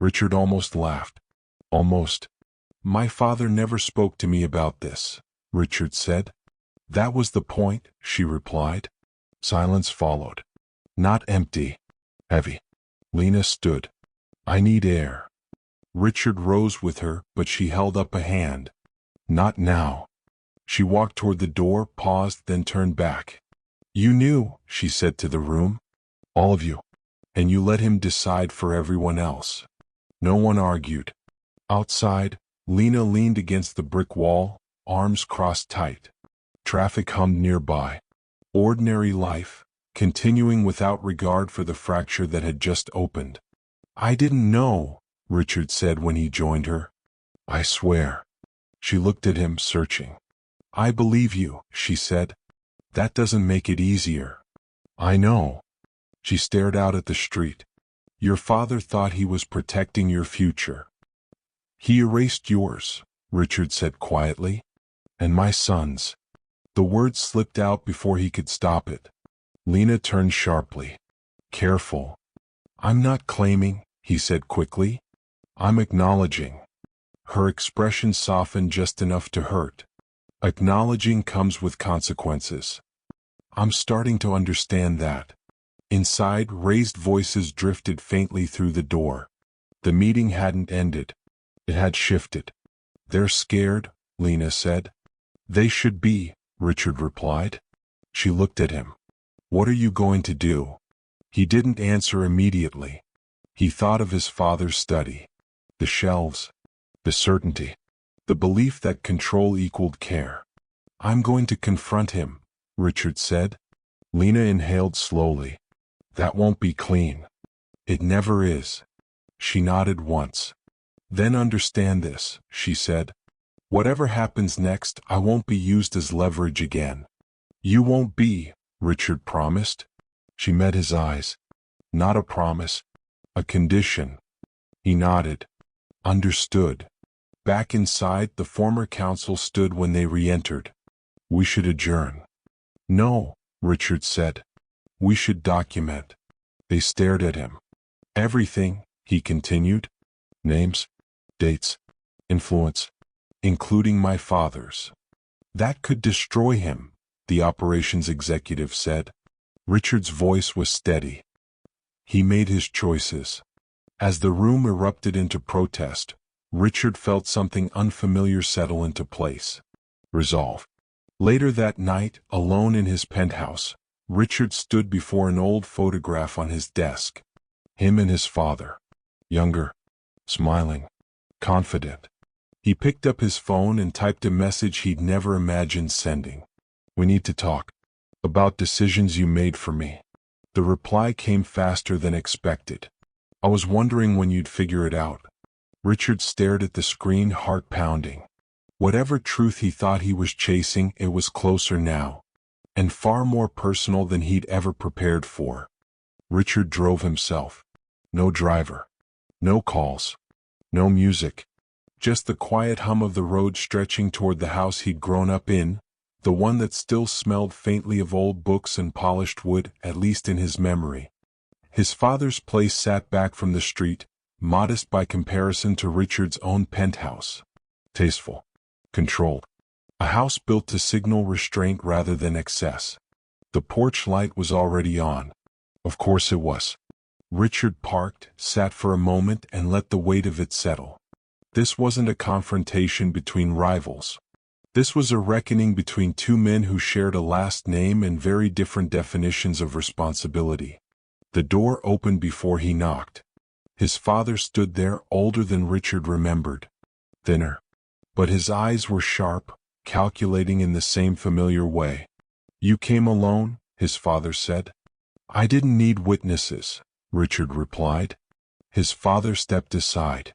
[SPEAKER 1] Richard almost laughed. Almost. My father never spoke to me about this, Richard said. That was the point, she replied. Silence followed. Not empty. Heavy. Lena stood. I need air. Richard rose with her, but she held up a hand. Not now. She walked toward the door, paused, then turned back. You knew, she said to the room. All of you. And you let him decide for everyone else. No one argued. Outside, Lena leaned against the brick wall, arms crossed tight. Traffic hummed nearby. Ordinary life, continuing without regard for the fracture that had just opened. I didn't know, Richard said when he joined her. I swear. She looked at him, searching. I believe you, she said. That doesn't make it easier. I know. She stared out at the street. Your father thought he was protecting your future. He erased yours, Richard said quietly. And my son's. The words slipped out before he could stop it. Lena turned sharply. Careful. I'm not claiming, he said quickly. I'm acknowledging. Her expression softened just enough to hurt. Acknowledging comes with consequences. I'm starting to understand that. Inside, raised voices drifted faintly through the door. The meeting hadn't ended. It had shifted. They're scared, Lena said. They should be, Richard replied. She looked at him. What are you going to do? He didn't answer immediately. He thought of his father's study. The shelves. The certainty. The belief that control equaled care. I'm going to confront him, Richard said. Lena inhaled slowly. That won't be clean. It never is. She nodded once. Then understand this, she said. Whatever happens next, I won't be used as leverage again. You won't be, Richard promised. She met his eyes. Not a promise, a condition. He nodded. Understood. Back inside, the former counsel stood when they re-entered. We should adjourn. No, Richard said. We should document. They stared at him. Everything, he continued. Names, dates, influence, including my father's. That could destroy him, the operations executive said. Richard's voice was steady. He made his choices. As the room erupted into protest, Richard felt something unfamiliar settle into place. Resolve. Later that night, alone in his penthouse, Richard stood before an old photograph on his desk. Him and his father. Younger. Smiling. Confident. He picked up his phone and typed a message he'd never imagined sending. We need to talk. About decisions you made for me. The reply came faster than expected. I was wondering when you'd figure it out. Richard stared at the screen, heart pounding. Whatever truth he thought he was chasing, it was closer now. And far more personal than he'd ever prepared for. Richard drove himself. No driver. No calls. No music. Just the quiet hum of the road stretching toward the house he'd grown up in, the one that still smelled faintly of old books and polished wood, at least in his memory. His father's place sat back from the street, modest by comparison to Richard's own penthouse. Tasteful. Controlled. A house built to signal restraint rather than excess. The porch light was already on. Of course it was. Richard parked, sat for a moment, and let the weight of it settle. This wasn't a confrontation between rivals. This was a reckoning between two men who shared a last name and very different definitions of responsibility. The door opened before he knocked. His father stood there, older than Richard remembered. Thinner. But his eyes were sharp, calculating in the same familiar way. You came alone, his father said. I didn't need witnesses, Richard replied. His father stepped aside.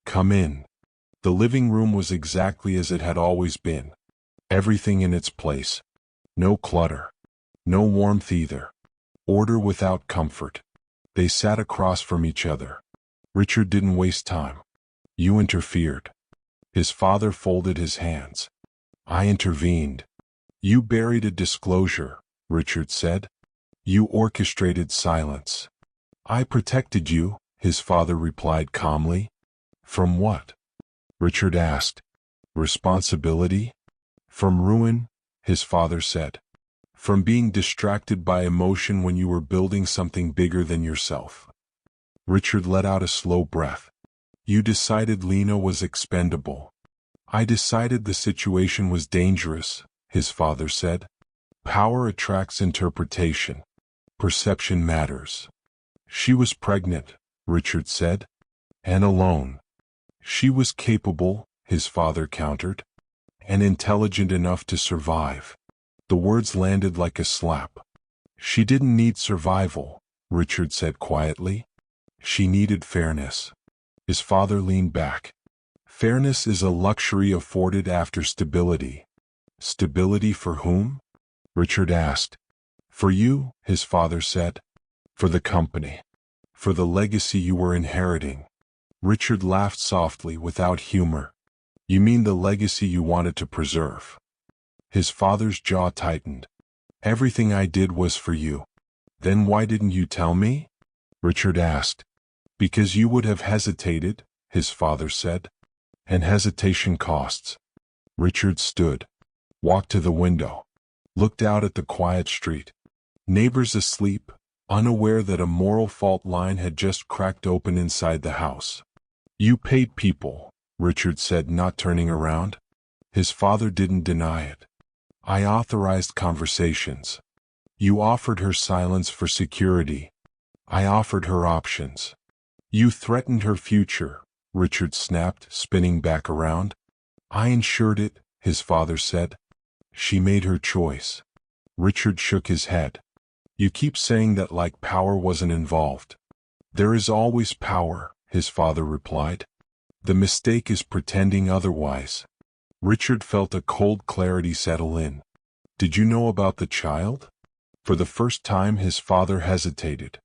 [SPEAKER 1] Come in. The living room was exactly as it had always been. Everything in its place. No clutter. No warmth either. Order without comfort. They sat across from each other. Richard didn't waste time. You interfered. His father folded his hands. I intervened. You buried a disclosure, Richard said. You orchestrated silence. I protected you, his father replied calmly. From what? Richard asked. Responsibility? From ruin, his father said. From being distracted by emotion when you were building something bigger than yourself. Richard let out a slow breath. You decided Lena was expendable. I decided the situation was dangerous, his father said. Power attracts interpretation. Perception matters. She was pregnant, Richard said. And alone. She was capable, his father countered. And intelligent enough to survive. The words landed like a slap. She didn't need survival, Richard said quietly. She needed fairness. His father leaned back. Fairness is a luxury afforded after stability. Stability for whom? Richard asked. For you, his father said. For the company. For the legacy you were inheriting. Richard laughed softly without humor. You mean the legacy you wanted to preserve? His father's jaw tightened. Everything I did was for you. Then why didn't you tell me? Richard asked. Because you would have hesitated, his father said. And hesitation costs. Richard stood. Walked to the window. Looked out at the quiet street. Neighbors asleep, unaware that a moral fault line had just cracked open inside the house. You paid people, Richard said, not turning around. His father didn't deny it. I authorized conversations. You offered her silence for security. I offered her options. You threatened her future, Richard snapped, spinning back around. I ensured it, his father said. She made her choice. Richard shook his head. You keep saying that like power wasn't involved. There is always power, his father replied. The mistake is pretending otherwise. Richard felt a cold clarity settle in. Did you know about the child? For the first time his father hesitated.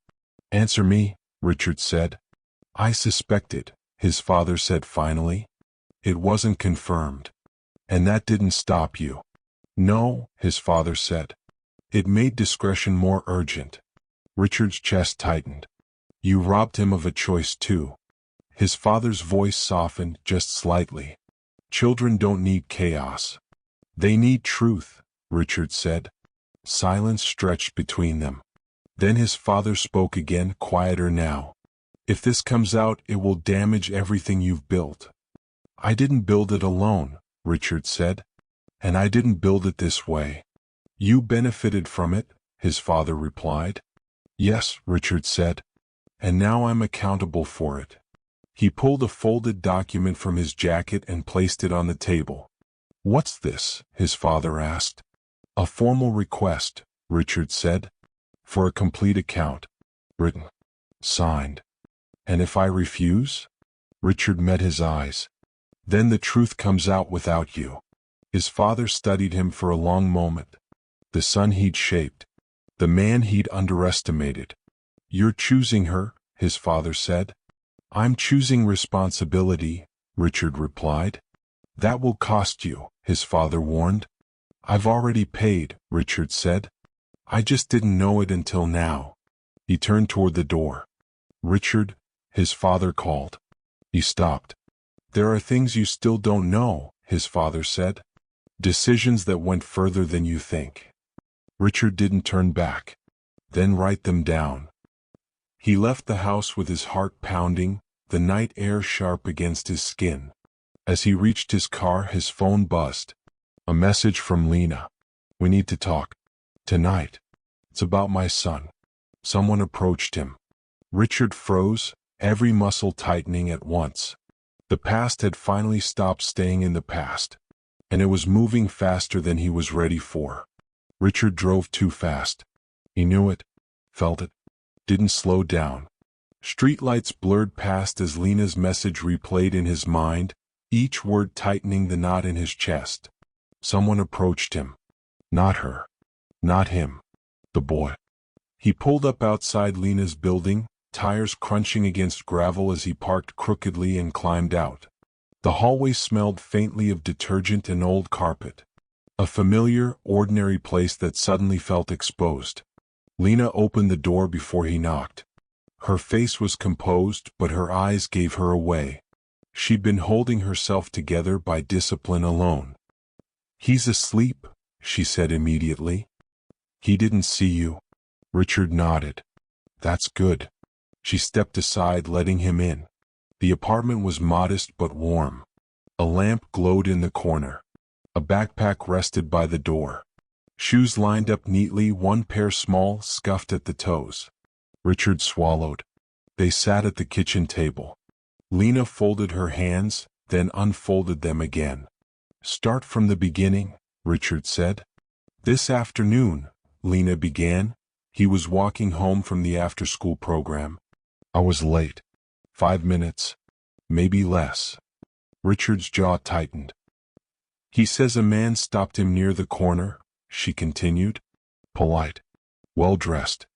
[SPEAKER 1] Answer me, Richard said. I suspected, his father said finally. It wasn't confirmed. And that didn't stop you. No, his father said. It made discretion more urgent. Richard's chest tightened. You robbed him of a choice too. His father's voice softened just slightly. Children don't need chaos. They need truth, Richard said. Silence stretched between them. Then his father spoke again, quieter now. If this comes out, it will damage everything you've built. I didn't build it alone, Richard said. And I didn't build it this way. You benefited from it, his father replied. Yes, Richard said. And now I'm accountable for it. He pulled a folded document from his jacket and placed it on the table. What's this? His father asked. A formal request, Richard said. For a complete account. Written. Signed. And if I refuse? Richard met his eyes. Then the truth comes out without you. His father studied him for a long moment. The son he'd shaped. The man he'd underestimated. You're choosing her, his father said. I'm choosing responsibility, Richard replied. That will cost you, his father warned. I've already paid, Richard said. I just didn't know it until now. He turned toward the door. Richard, his father called. He stopped. There are things you still don't know, his father said. Decisions that went further than you think. Richard didn't turn back. Then write them down. He left the house with his heart pounding, the night air sharp against his skin. As he reached his car, his phone buzzed. A message from Lena. We need to talk. Tonight. It's about my son. Someone approached him. Richard froze, every muscle tightening at once. The past had finally stopped staying in the past. And it was moving faster than he was ready for. Richard drove too fast. He knew it, felt it, didn't slow down. Streetlights blurred past as Lena's message replayed in his mind, each word tightening the knot in his chest. Someone approached him. Not her. Not him. The boy. He pulled up outside Lena's building, tires crunching against gravel as he parked crookedly and climbed out. The hallway smelled faintly of detergent and old carpet. A familiar, ordinary place that suddenly felt exposed. Lena opened the door before he knocked. Her face was composed, but her eyes gave her away. She'd been holding herself together by discipline alone. He's asleep, she said immediately. He didn't see you. Richard nodded. That's good. She stepped aside, letting him in. The apartment was modest but warm. A lamp glowed in the corner. A backpack rested by the door. Shoes lined up neatly, one pair small, scuffed at the toes. Richard swallowed. They sat at the kitchen table. Lena folded her hands, then unfolded them again. Start from the beginning, Richard said. This afternoon, Lena began. He was walking home from the after-school program. I was late. 5 minutes. Maybe less. Richard's jaw tightened. He says a man stopped him near the corner, she continued. Polite. Well-dressed.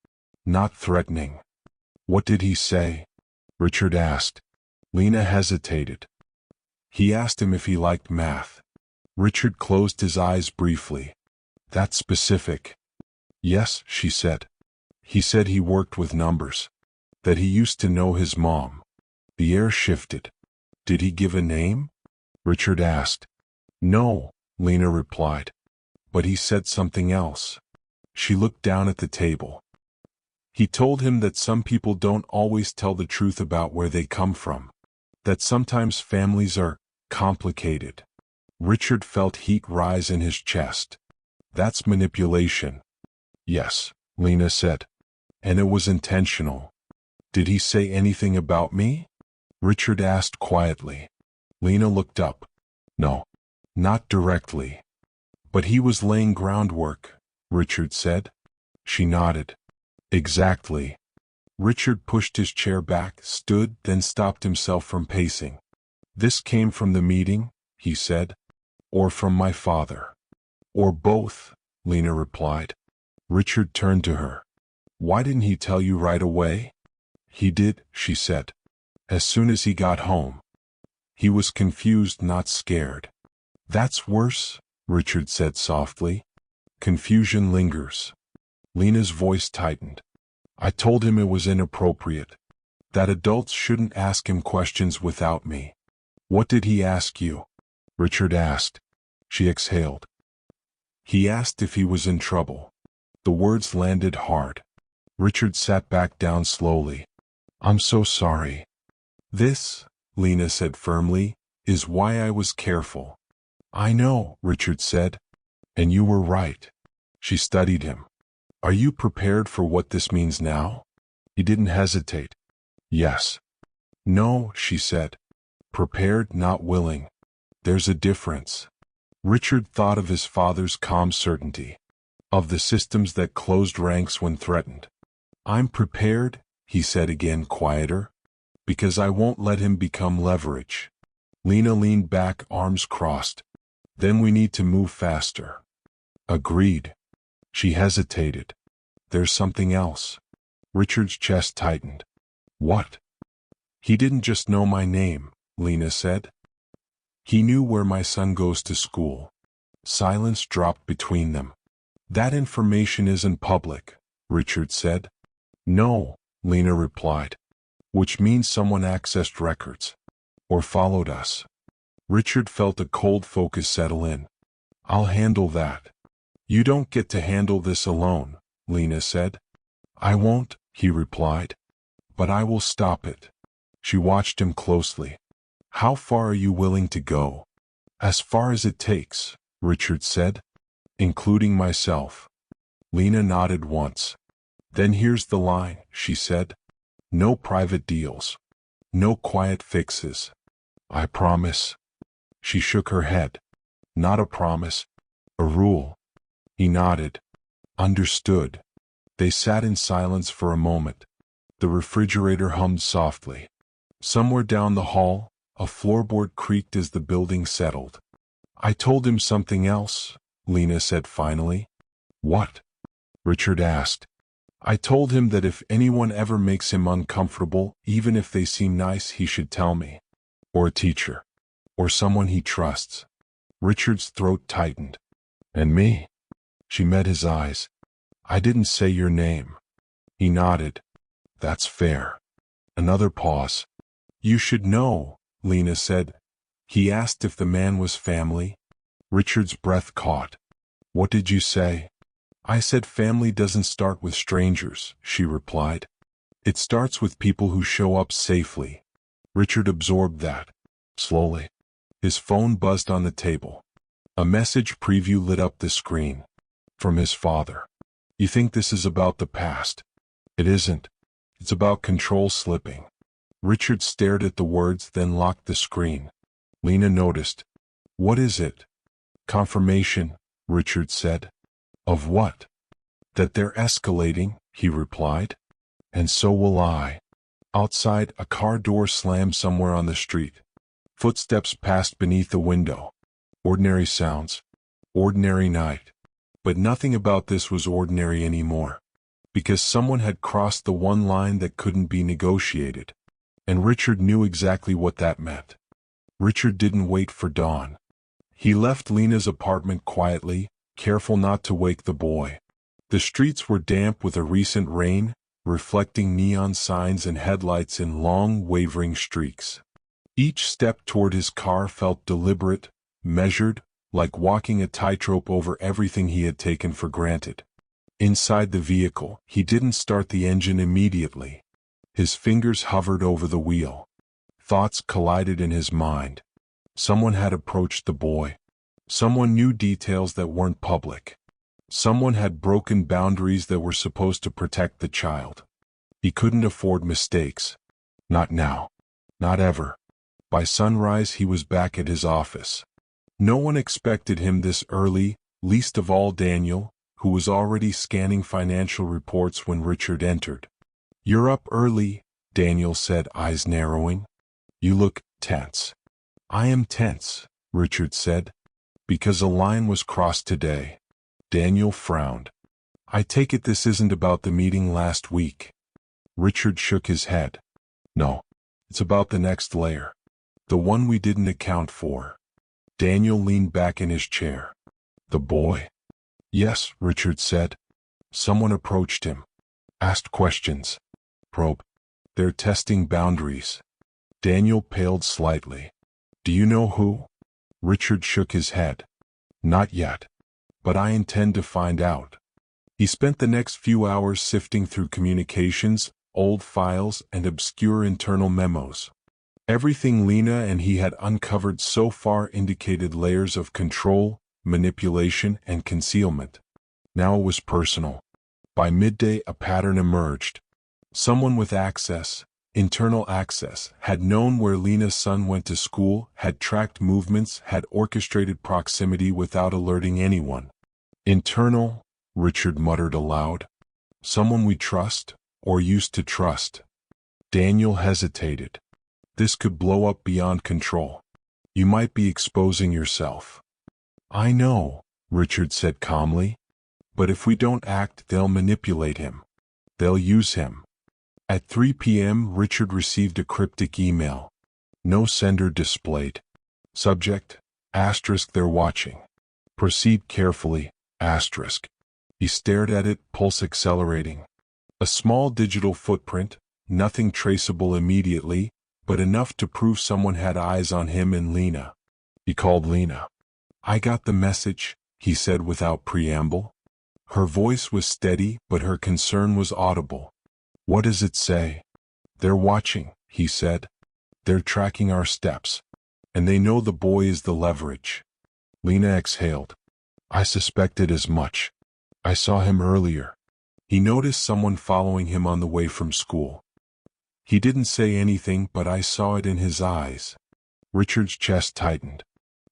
[SPEAKER 1] Not threatening. What did he say? Richard asked. Lena hesitated. He asked him if he liked math. Richard closed his eyes briefly. That's specific. Yes, she said. He said he worked with numbers. That he used to know his mom. The air shifted. Did he give a name? Richard asked. No, Lena replied. But he said something else. She looked down at the table. He told him that some people don't always tell the truth about where they come from. That sometimes families are complicated. Richard felt heat rise in his chest. That's manipulation. Yes, Lena said. And it was intentional. Did he say anything about me? Richard asked quietly. Lena looked up. No, not directly. But he was laying groundwork, Richard said. She nodded. Exactly. Richard pushed his chair back, stood, then stopped himself from pacing. This came from the meeting, he said. Or from my father. Or both, Lena replied. Richard turned to her. Why didn't he tell you right away? He did, she said. As soon as he got home. He was confused, not scared. That's worse, Richard said softly. Confusion lingers. Lena's voice tightened. I told him it was inappropriate. That adults shouldn't ask him questions without me. What did he ask you? Richard asked. She exhaled. He asked if he was in trouble. The words landed hard. Richard sat back down slowly. I'm so sorry. This, Lena said firmly, is why I was careful. I know, Richard said. And you were right. She studied him. Are you prepared for what this means now? He didn't hesitate. Yes. No, she said. Prepared, not willing. There's a difference. Richard thought of his father's calm certainty. Of the systems that closed ranks when threatened. I'm prepared, he said again, quieter. Because I won't let him become leverage. Lena leaned back, arms crossed. Then we need to move faster. Agreed. She hesitated. There's something else. Richard's chest tightened. What? He didn't just know my name, Lena said. He knew where my son goes to school. Silence dropped between them. That information isn't public, Richard said. No, Lena replied. Which means someone accessed records. Or followed us. Richard felt a cold focus settle in. I'll handle that. You don't get to handle this alone, Lena said. I won't, he replied. But I will stop it. She watched him closely. How far are you willing to go? As far as it takes, Richard said. Including myself. Lena nodded once. Then here's the line, she said. No private deals. No quiet fixes. I promise. She shook her head. Not a promise. A rule. He nodded. Understood. They sat in silence for a moment. The refrigerator hummed softly. Somewhere down the hall, a floorboard creaked as the building settled. I told him something else, Lena said finally. What? Richard asked. I told him that if anyone ever makes him uncomfortable, even if they seem nice, he should tell me. Or a teacher. Or someone he trusts. Richard's throat tightened. And me? She met his eyes. I didn't say your name. He nodded. That's fair. Another pause. You should know, Lena said. He asked if the man was family. Richard's breath caught. What did you say? I said family doesn't start with strangers, she replied. It starts with people who show up safely. Richard absorbed that. Slowly. His phone buzzed on the table. A message preview lit up the screen. From his father. You think this is about the past? It isn't. It's about control slipping. Richard stared at the words, then locked the screen. Lena noticed. What is it? Confirmation, Richard said. Of what? That they're escalating, he replied. And so will I. Outside, a car door slammed somewhere on the street. Footsteps passed beneath the window. Ordinary sounds. Ordinary night. But nothing about this was ordinary anymore. Because someone had crossed the one line that couldn't be negotiated. And Richard knew exactly what that meant. Richard didn't wait for dawn. He left Lena's apartment quietly, careful not to wake the boy. The streets were damp with a recent rain, reflecting neon signs and headlights in long, wavering streaks. Each step toward his car felt deliberate, measured, like walking a tightrope over everything he had taken for granted. Inside the vehicle, he didn't start the engine immediately. His fingers hovered over the wheel. Thoughts collided in his mind. Someone had approached the boy. Someone knew details that weren't public. Someone had broken boundaries that were supposed to protect the child. He couldn't afford mistakes. Not now. Not ever. By sunrise he was back at his office. No one expected him this early, least of all Daniel, who was already scanning financial reports when Richard entered. You're up early, Daniel said, eyes narrowing. You look tense. I am tense, Richard said, because a line was crossed today. Daniel frowned. I take it this isn't about the meeting last week. Richard shook his head. No, it's about the next layer. The one we didn't account for. Daniel leaned back in his chair. The boy? Yes, Richard said. Someone approached him. Asked questions. Probe. They're testing boundaries. Daniel paled slightly. Do you know who? Richard shook his head. Not yet. But I intend to find out. He spent the next few hours sifting through communications, old files, and obscure internal memos. Everything Lena and he had uncovered so far indicated layers of control, manipulation, and concealment. Now it was personal. By midday, a pattern emerged. Someone with access, internal access, had known where Lena's son went to school, had tracked movements, had orchestrated proximity without alerting anyone. Internal, Richard muttered aloud. Someone we trust, or used to trust. Daniel hesitated. This could blow up beyond control. You might be exposing yourself. I know, Richard said calmly. But if we don't act, they'll manipulate him. They'll use him. At 3 p.m., Richard received a cryptic email. No sender displayed. Subject, asterisk they're watching. Proceed carefully, asterisk. He stared at it, pulse accelerating. A small digital footprint, nothing traceable immediately, but enough to prove someone had eyes on him and Lena. He called Lena. I got the message, he said without preamble. Her voice was steady, but her concern was audible. What does it say? They're watching, he said. They're tracking our steps. And they know the boy is the leverage. Lena exhaled. I suspected as much. I saw him earlier. He noticed someone following him on the way from school. He didn't say anything, but I saw it in his eyes. Richard's chest tightened.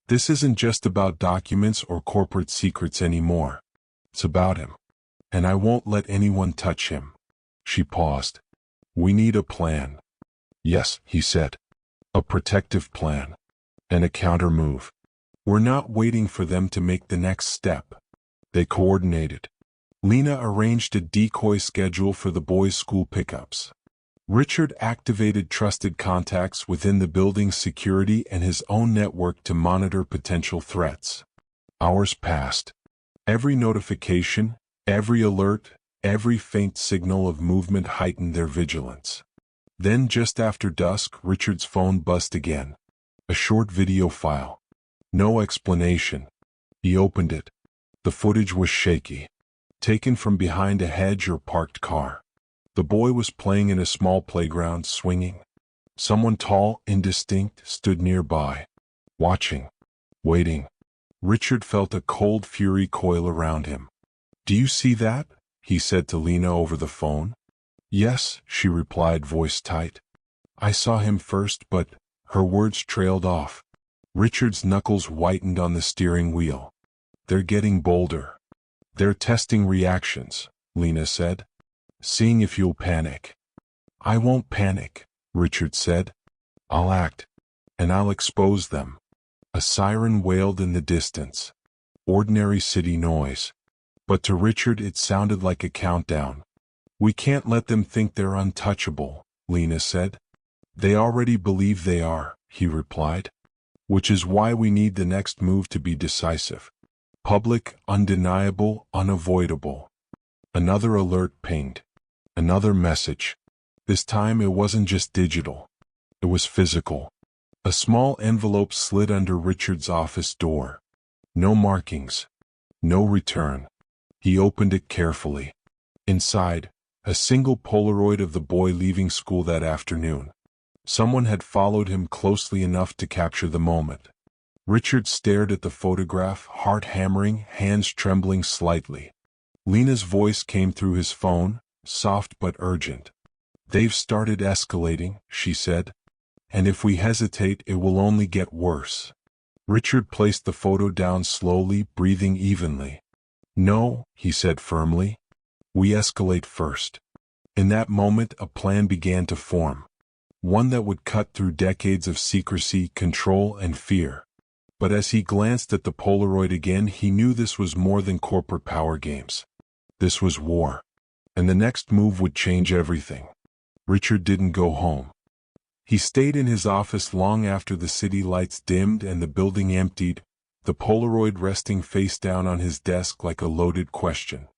[SPEAKER 1] This isn't just about documents or corporate secrets anymore. It's about him. And I won't let anyone touch him. She paused. We need a plan. Yes, he said. A protective plan. And a counter move. We're not waiting for them to make the next step. They coordinated. Lena arranged a decoy schedule for the boys' school pickups. Richard activated trusted contacts within the building's security and his own network to monitor potential threats. Hours passed. Every notification, every alert, every faint signal of movement heightened their vigilance. Then just after dusk, Richard's phone buzzed again. A short video file. No explanation. He opened it. The footage was shaky. Taken from behind a hedge or parked car. The boy was playing in a small playground, swinging. Someone tall, indistinct, stood nearby. Watching. Waiting. Richard felt a cold fury coil around him. Do you see that? He said to Lena over the phone. Yes, she replied, voice tight. I saw him first, but her words trailed off. Richard's knuckles whitened on the steering wheel. They're getting bolder. They're testing reactions, Lena said. Seeing if you'll panic. I won't panic, Richard said. I'll act. And I'll expose them. A siren wailed in the distance. Ordinary city noise. But to Richard it sounded like a countdown. We can't let them think they're untouchable, Lena said. They already believe they are, he replied. Which is why we need the next move to be decisive. Public, undeniable, unavoidable. Another alert pinged. Another message. This time it wasn't just digital. It was physical. A small envelope slid under Richard's office door. No markings. No return. He opened it carefully. Inside, a single Polaroid of the boy leaving school that afternoon. Someone had followed him closely enough to capture the moment. Richard stared at the photograph, heart hammering, hands trembling slightly. Lena's voice came through his phone, soft but urgent. They've started escalating, she said. And if we hesitate, it will only get worse. Richard placed the photo down slowly, breathing evenly. No, he said firmly. We escalate first. In that moment, a plan began to form. one that would cut through decades of secrecy, control, and fear. But as he glanced at the Polaroid again, he knew this was more than corporate power games. This was war. And the next move would change everything. Richard didn't go home. He stayed in his office long after the city lights dimmed and the building emptied, the Polaroid resting face down on his desk like a loaded question.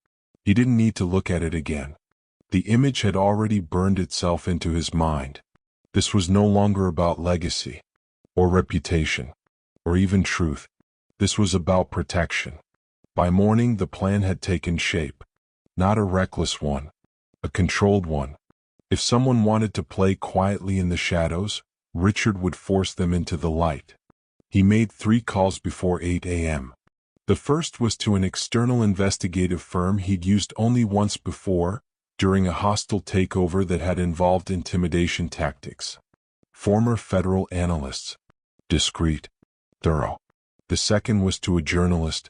[SPEAKER 1] He didn't need to look at it again. The image had already burned itself into his mind. This was no longer about legacy, or reputation, or even truth. This was about protection. By morning, the plan had taken shape. Not a reckless one, a controlled one. If someone wanted to play quietly in the shadows, Richard would force them into the light. He made 3 calls before 8 a.m. The first was to an external investigative firm he'd used only once before, during a hostile takeover that had involved intimidation tactics. Former federal analysts. Discreet. Thorough. The second was to a journalist.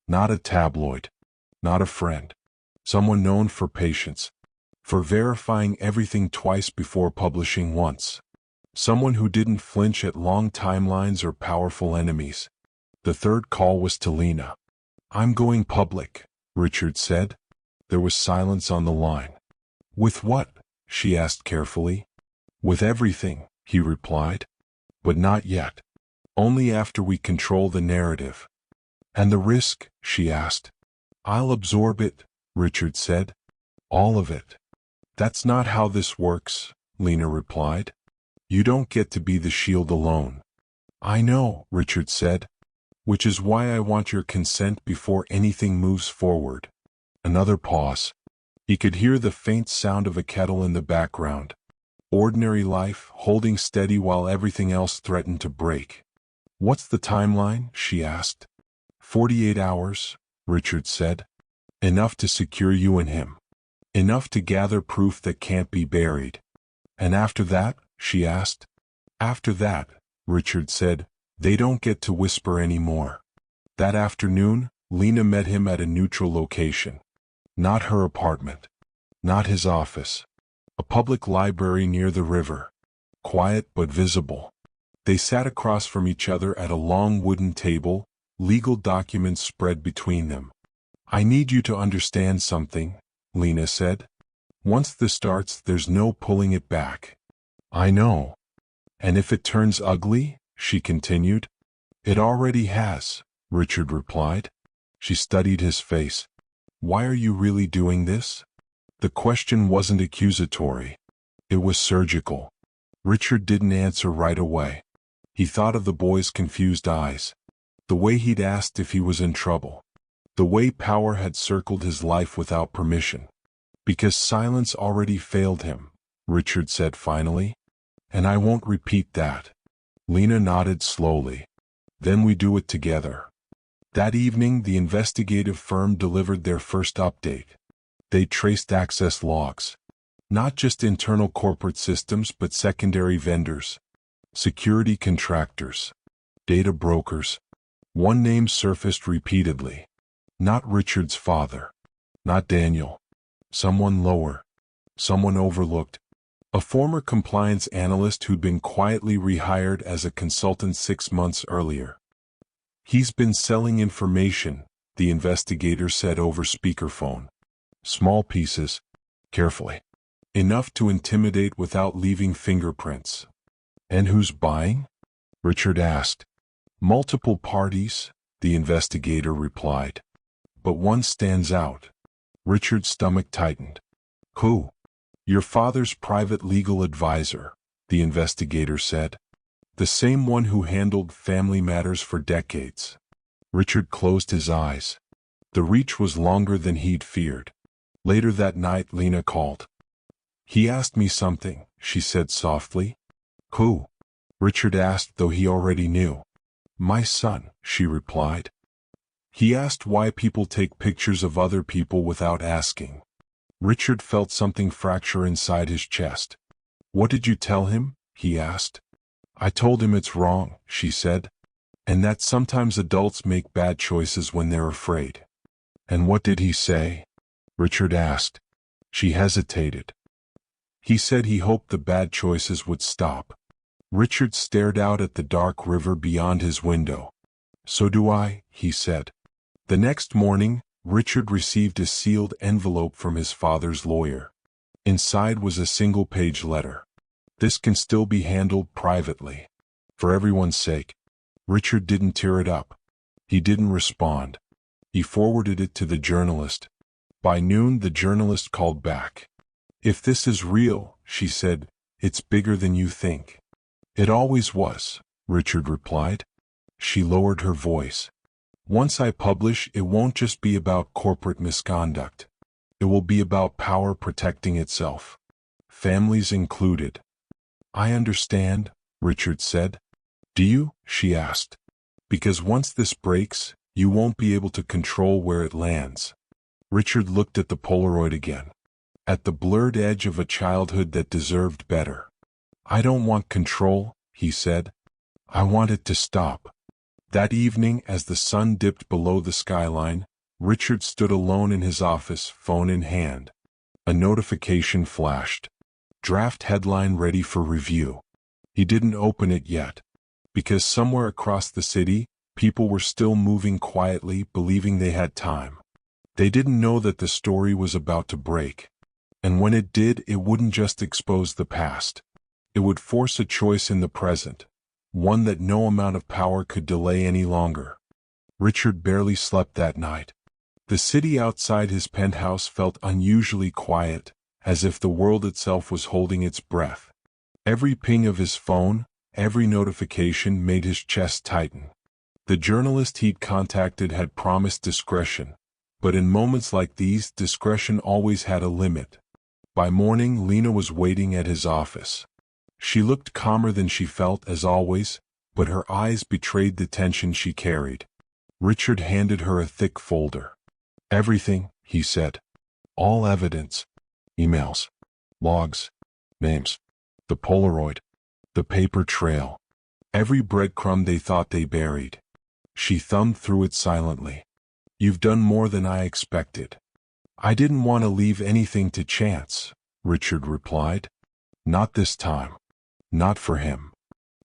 [SPEAKER 1] Not a tabloid. Not a friend. Someone known for patience. For verifying everything twice before publishing once. Someone who didn't flinch at long timelines or powerful enemies. The third call was to Lena. "I'm going public," Richard said. There was silence on the line. "With what?" she asked carefully. "With everything," he replied. "But not yet. Only after we control the narrative." "And the risk?" she asked. "I'll absorb it," Richard said. "All of it." "That's not how this works," Lena replied. "You don't get to be the shield alone." "I know," Richard said. "Which is why I want your consent before anything moves forward." Another pause. He could hear the faint sound of a kettle in the background. Ordinary life, holding steady while everything else threatened to break. "What's the timeline?" she asked. 48 hours, Richard said. "Enough to secure you and him. Enough to gather proof that can't be buried." "And after that?" she asked. "After that," Richard said, "they don't get to whisper anymore." That afternoon, Lena met him at a neutral location. Not her apartment. Not his office. A public library near the river. Quiet but visible. They sat across from each other at a long wooden table, legal documents spread between them. "I need you to understand something," Lena said. "Once this starts, there's no pulling it back." "I know." "And if it turns ugly," she continued. "It already has," Richard replied. She studied his face. "Why are you really doing this?" The question wasn't accusatory. It was surgical. Richard didn't answer right away. He thought of the boy's confused eyes. The way he'd asked if he was in trouble. The way power had circled his life without permission. "Because silence already failed him," Richard said finally. "And I won't repeat that." Lena nodded slowly. "Then we do it together." That evening, the investigative firm delivered their first update. They traced access logs. Not just internal corporate systems, but secondary vendors. Security contractors. Data brokers. One name surfaced repeatedly. Not Richard's father. Not Daniel. Someone lower. Someone overlooked. A former compliance analyst who'd been quietly rehired as a consultant 6 months earlier. "He's been selling information," the investigator said over speakerphone. "Small pieces, carefully. Enough to intimidate without leaving fingerprints." "And who's buying?" Richard asked. "Multiple parties," the investigator replied. "But one stands out." Richard's stomach tightened. "Who?" "Your father's private legal advisor," the investigator said. "The same one who handled family matters for decades." Richard closed his eyes. The reach was longer than he'd feared. Later that night, Lena called. "He asked me something," she said softly. "Who?" Richard asked, though he already knew. "My son," she replied. "He asked why people take pictures of other people without asking." Richard felt something fracture inside his chest. "What did you tell him?" he asked. "I told him it's wrong," she said. "And that sometimes adults make bad choices when they're afraid." "And what did he say?" Richard asked. She hesitated. He said he hoped the bad choices would stop. Richard stared out at the dark river beyond his window. So do I, he said. The next morning, Richard received a sealed envelope from his father's lawyer. Inside was a single-page letter. This can still be handled privately. For everyone's sake. Richard didn't tear it up. He didn't respond. He forwarded it to the journalist. By noon, the journalist called back. If this is real, she said, it's bigger than you think. It always was, Richard replied. She lowered her voice. Once I publish, it won't just be about corporate misconduct. It will be about power protecting itself. Families included. I understand, Richard said. Do you? She asked. Because once this breaks, you won't be able to control where it lands. Richard looked at the Polaroid again. At the blurred edge of a childhood that deserved better. I don't want control, he said. I want it to stop. That evening, as the sun dipped below the skyline, Richard stood alone in his office, phone in hand. A notification flashed. Draft headline ready for review. He didn't open it yet. Because somewhere across the city, people were still moving quietly, believing they had time. They didn't know that the story was about to break. And when it did, it wouldn't just expose the past. It would force a choice in the present. One that no amount of power could delay any longer. Richard barely slept that night. The city outside his penthouse felt unusually quiet, as if the world itself was holding its breath. Every ping of his phone, every notification made his chest tighten. The journalist he'd contacted had promised discretion, but in moments like these, discretion always had a limit. By morning, Lena was waiting at his office. She looked calmer than she felt as always, but her eyes betrayed the tension she carried. Richard handed her a thick folder. Everything, he said. All evidence. Emails. Logs. Names. The Polaroid. The paper trail. Every breadcrumb they thought they buried. She thumbed through it silently. You've done more than I expected. I didn't want to leave anything to chance, Richard replied. Not this time. Not for him.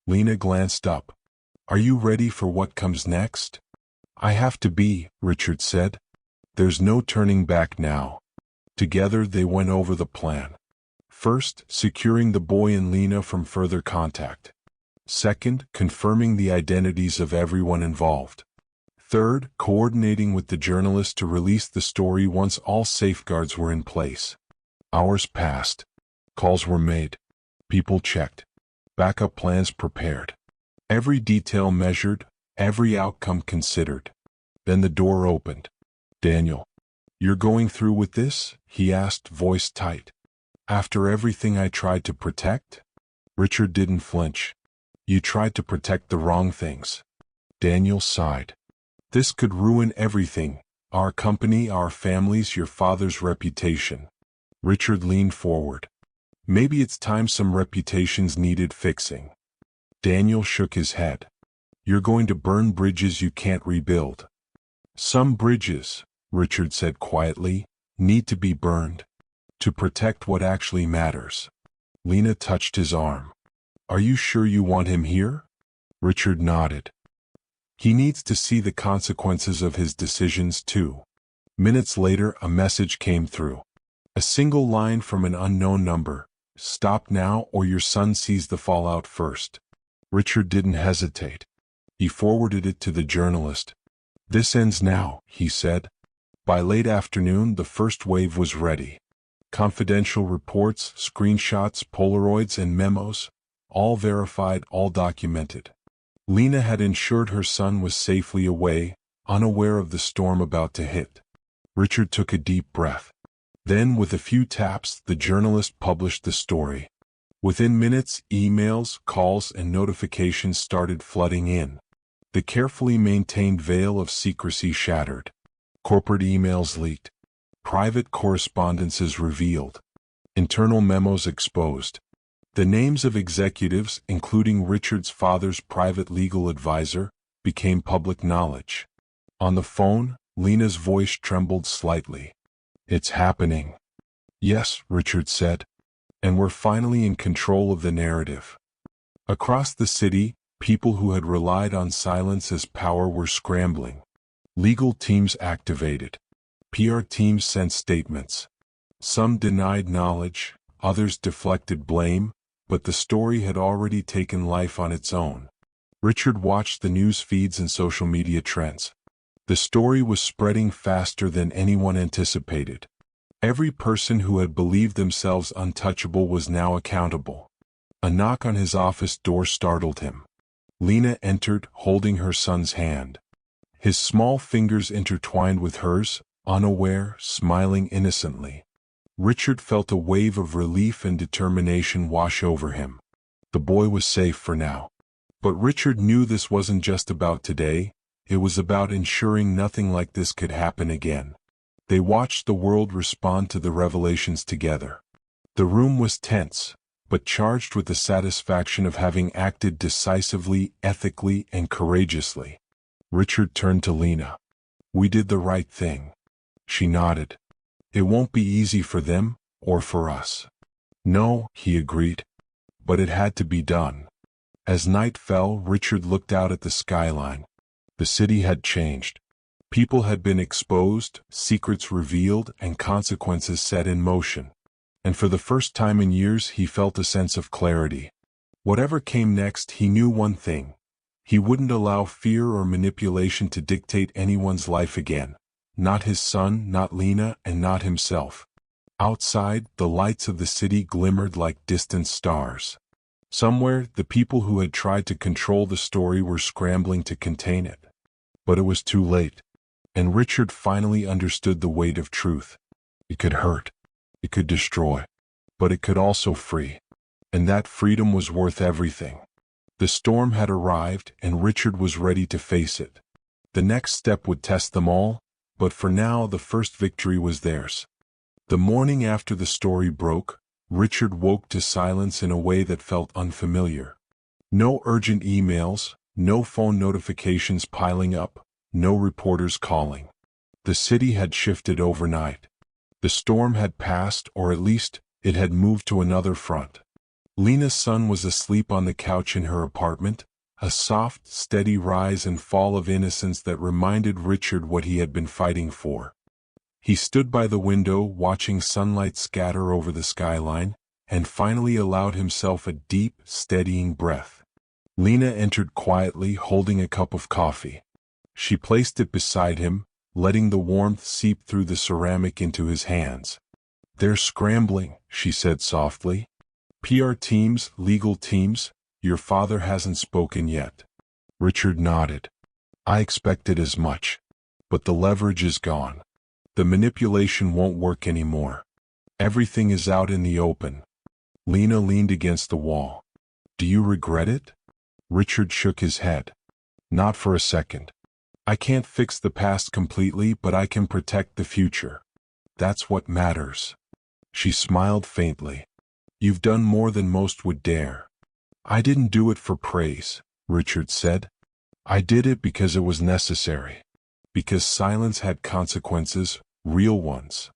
[SPEAKER 1] Lena glanced up. Are you ready for what comes next? I have to be, Richard said. There's no turning back now. Together they went over the plan. First, securing the boy and Lena from further contact. Second, confirming the identities of everyone involved. Third, coordinating with the journalist to release the story once all safeguards were in place. Hours passed. Calls were made. People checked. Backup plans prepared. Every detail measured, every outcome considered. Then the door opened. Daniel, you're going through with this? He asked, voice tight. After everything I tried to protect? Richard didn't flinch. You tried to protect the wrong things. Daniel sighed. This could ruin everything, our company, our families, your father's reputation. Richard leaned forward. Maybe it's time some reputations needed fixing. Daniel shook his head. You're going to burn bridges you can't rebuild. Some bridges, Richard said quietly, need to be burned. To protect what actually matters. Lena touched his arm. Are you sure you want him here? Richard nodded. He needs to see the consequences of his decisions too. Minutes later, a message came through. A single line from an unknown number. Stop now or your son sees the fallout first. Richard didn't hesitate. He forwarded it to the journalist. This ends now, he said. By late afternoon, the first wave was ready. Confidential reports, screenshots, Polaroids, and memos, all verified, all documented. Lena had ensured her son was safely away, unaware of the storm about to hit. Richard took a deep breath. Then, with a few taps, the journalist published the story. Within minutes, emails, calls, and notifications started flooding in. The carefully maintained veil of secrecy shattered. Corporate emails leaked. Private correspondences revealed. Internal memos exposed. The names of executives, including Richard's father's private legal advisor, became public knowledge. On the phone, Lena's voice trembled slightly. It's happening. Yes, Richard said. And we're finally in control of the narrative. Across the city, people who had relied on silence as power were scrambling. Legal teams activated. PR teams sent statements. Some denied knowledge, others deflected blame, but the story had already taken life on its own. Richard watched the news feeds and social media trends. The story was spreading faster than anyone anticipated. Every person who had believed themselves untouchable was now accountable. A knock on his office door startled him. Lena entered, holding her son's hand. His small fingers intertwined with hers, unaware, smiling innocently. Richard felt a wave of relief and determination wash over him. The boy was safe for now. But Richard knew this wasn't just about today, it was about ensuring nothing like this could happen again. They watched the world respond to the revelations together. The room was tense, but charged with the satisfaction of having acted decisively, ethically, and courageously. Richard turned to Lena. "We did the right thing." She nodded. "It won't be easy for them, or for us." "No," he agreed. "But it had to be done." As night fell, Richard looked out at the skyline. The city had changed. People had been exposed, secrets revealed, and consequences set in motion. And for the first time in years he felt a sense of clarity. Whatever came next, he knew one thing. He wouldn't allow fear or manipulation to dictate anyone's life again. Not his son, not Lena, and not himself. Outside, the lights of the city glimmered like distant stars. Somewhere, the people who had tried to control the story were scrambling to contain it. But it was too late. And Richard finally understood the weight of truth. It could hurt. It could destroy. But it could also free. And that freedom was worth everything. The storm had arrived, and Richard was ready to face it. The next step would test them all, but for now the first victory was theirs. The morning after the story broke, Richard woke to silence in a way that felt unfamiliar. No urgent emails, no phone notifications piling up, no reporters calling. The city had shifted overnight. The storm had passed, or at least, it had moved to another front. Lena's son was asleep on the couch in her apartment, a soft, steady rise and fall of innocence that reminded Richard what he had been fighting for. He stood by the window, watching sunlight scatter over the skyline, and finally allowed himself a deep, steadying breath. Lena entered quietly, holding a cup of coffee. She placed it beside him, letting the warmth seep through the ceramic into his hands. "They're scrambling," she said softly. "PR teams, legal teams, your father hasn't spoken yet." Richard nodded. "I expected as much. But the leverage is gone. The manipulation won't work anymore. Everything is out in the open." Lena leaned against the wall. "Do you regret it?" Richard shook his head. "Not for a second. I can't fix the past completely, but I can protect the future. That's what matters." She smiled faintly. "You've done more than most would dare." "I didn't do it for praise," Richard said. "I did it because it was necessary. Because silence had consequences, real ones."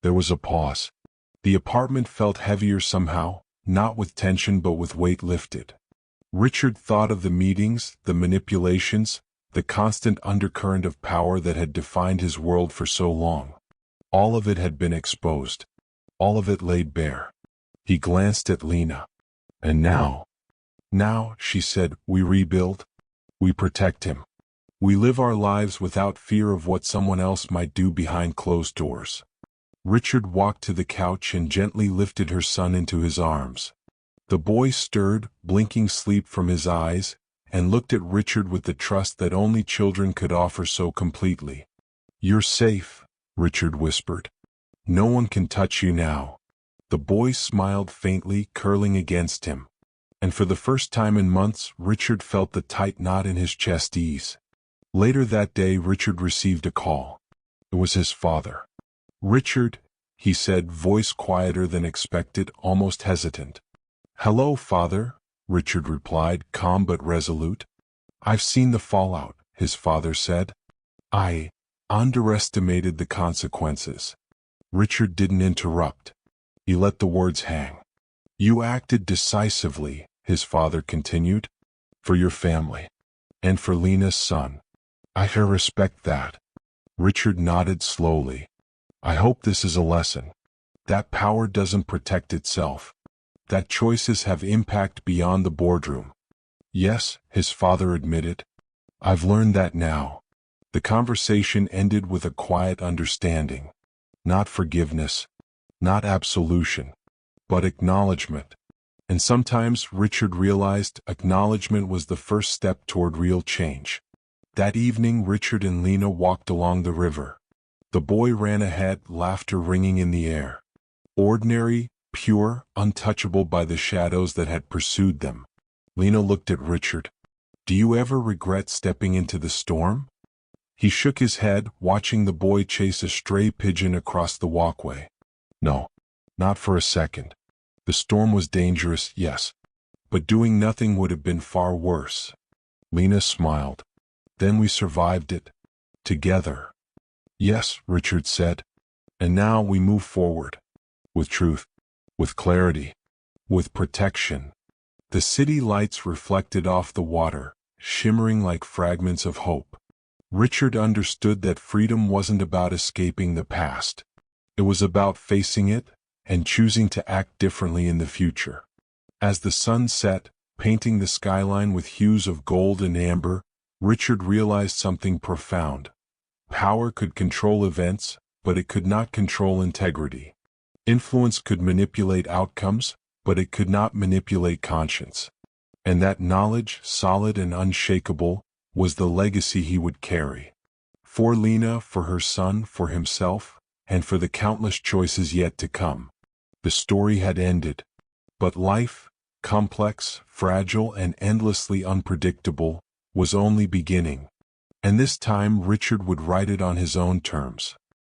[SPEAKER 1] There was a pause. The apartment felt heavier somehow, not with tension but with weight lifted. Richard thought of the meetings, the manipulations, the constant undercurrent of power that had defined his world for so long. All of it had been exposed. All of it laid bare. He glanced at Lena. "And now?" "Now," she said, "we rebuild. We protect him. We live our lives without fear of what someone else might do behind closed doors." Richard walked to the couch and gently lifted her son into his arms. The boy stirred, blinking sleep from his eyes, and looked at Richard with the trust that only children could offer so completely. "You're safe," Richard whispered. "No one can touch you now." The boy smiled faintly, curling against him. And for the first time in months, Richard felt the tight knot in his chest ease. Later that day, Richard received a call. It was his father. "Richard," he said, voice quieter than expected, almost hesitant. "Hello, Father," Richard replied, calm but resolute. "I've seen the fallout," his father said. "I underestimated the consequences." Richard didn't interrupt. He let the words hang. You acted decisively, his father continued, for your family, and for Lena's son. I respect that. Richard nodded slowly. I hope this is a lesson. That power doesn't protect itself. That choices have impact beyond the boardroom. Yes, his father admitted. I've learned that now. The conversation ended with a quiet understanding. Not forgiveness, not absolution, but acknowledgement. And sometimes Richard realized acknowledgement was the first step toward real change. That evening Richard and Lena walked along the river. The boy ran ahead, laughter ringing in the air. Ordinary, pure, untouchable by the shadows that had pursued them. Lena looked at Richard. Do you ever regret stepping into the storm? He shook his head, watching the boy chase a stray pigeon across the walkway. No, not for a second. The storm was dangerous, yes, but doing nothing would have been far worse. Lena smiled. Then we survived it. Together. Yes, Richard said. And now we move forward. With truth. With clarity. With protection. The city lights reflected off the water, shimmering like fragments of hope. Richard understood that freedom wasn't about escaping the past. It was about facing it, and choosing to act differently in the future. As the sun set, painting the skyline with hues of gold and amber, Richard realized something profound. Power could control events, but it could not control integrity. Influence could manipulate outcomes, but it could not manipulate conscience. And that knowledge, solid and unshakable, was the legacy he would carry. For Lena, for her son, for himself, and for the countless choices yet to come. The story had ended. But life, complex, fragile, and endlessly unpredictable, was only beginning. And this time Richard would write it on his own terms.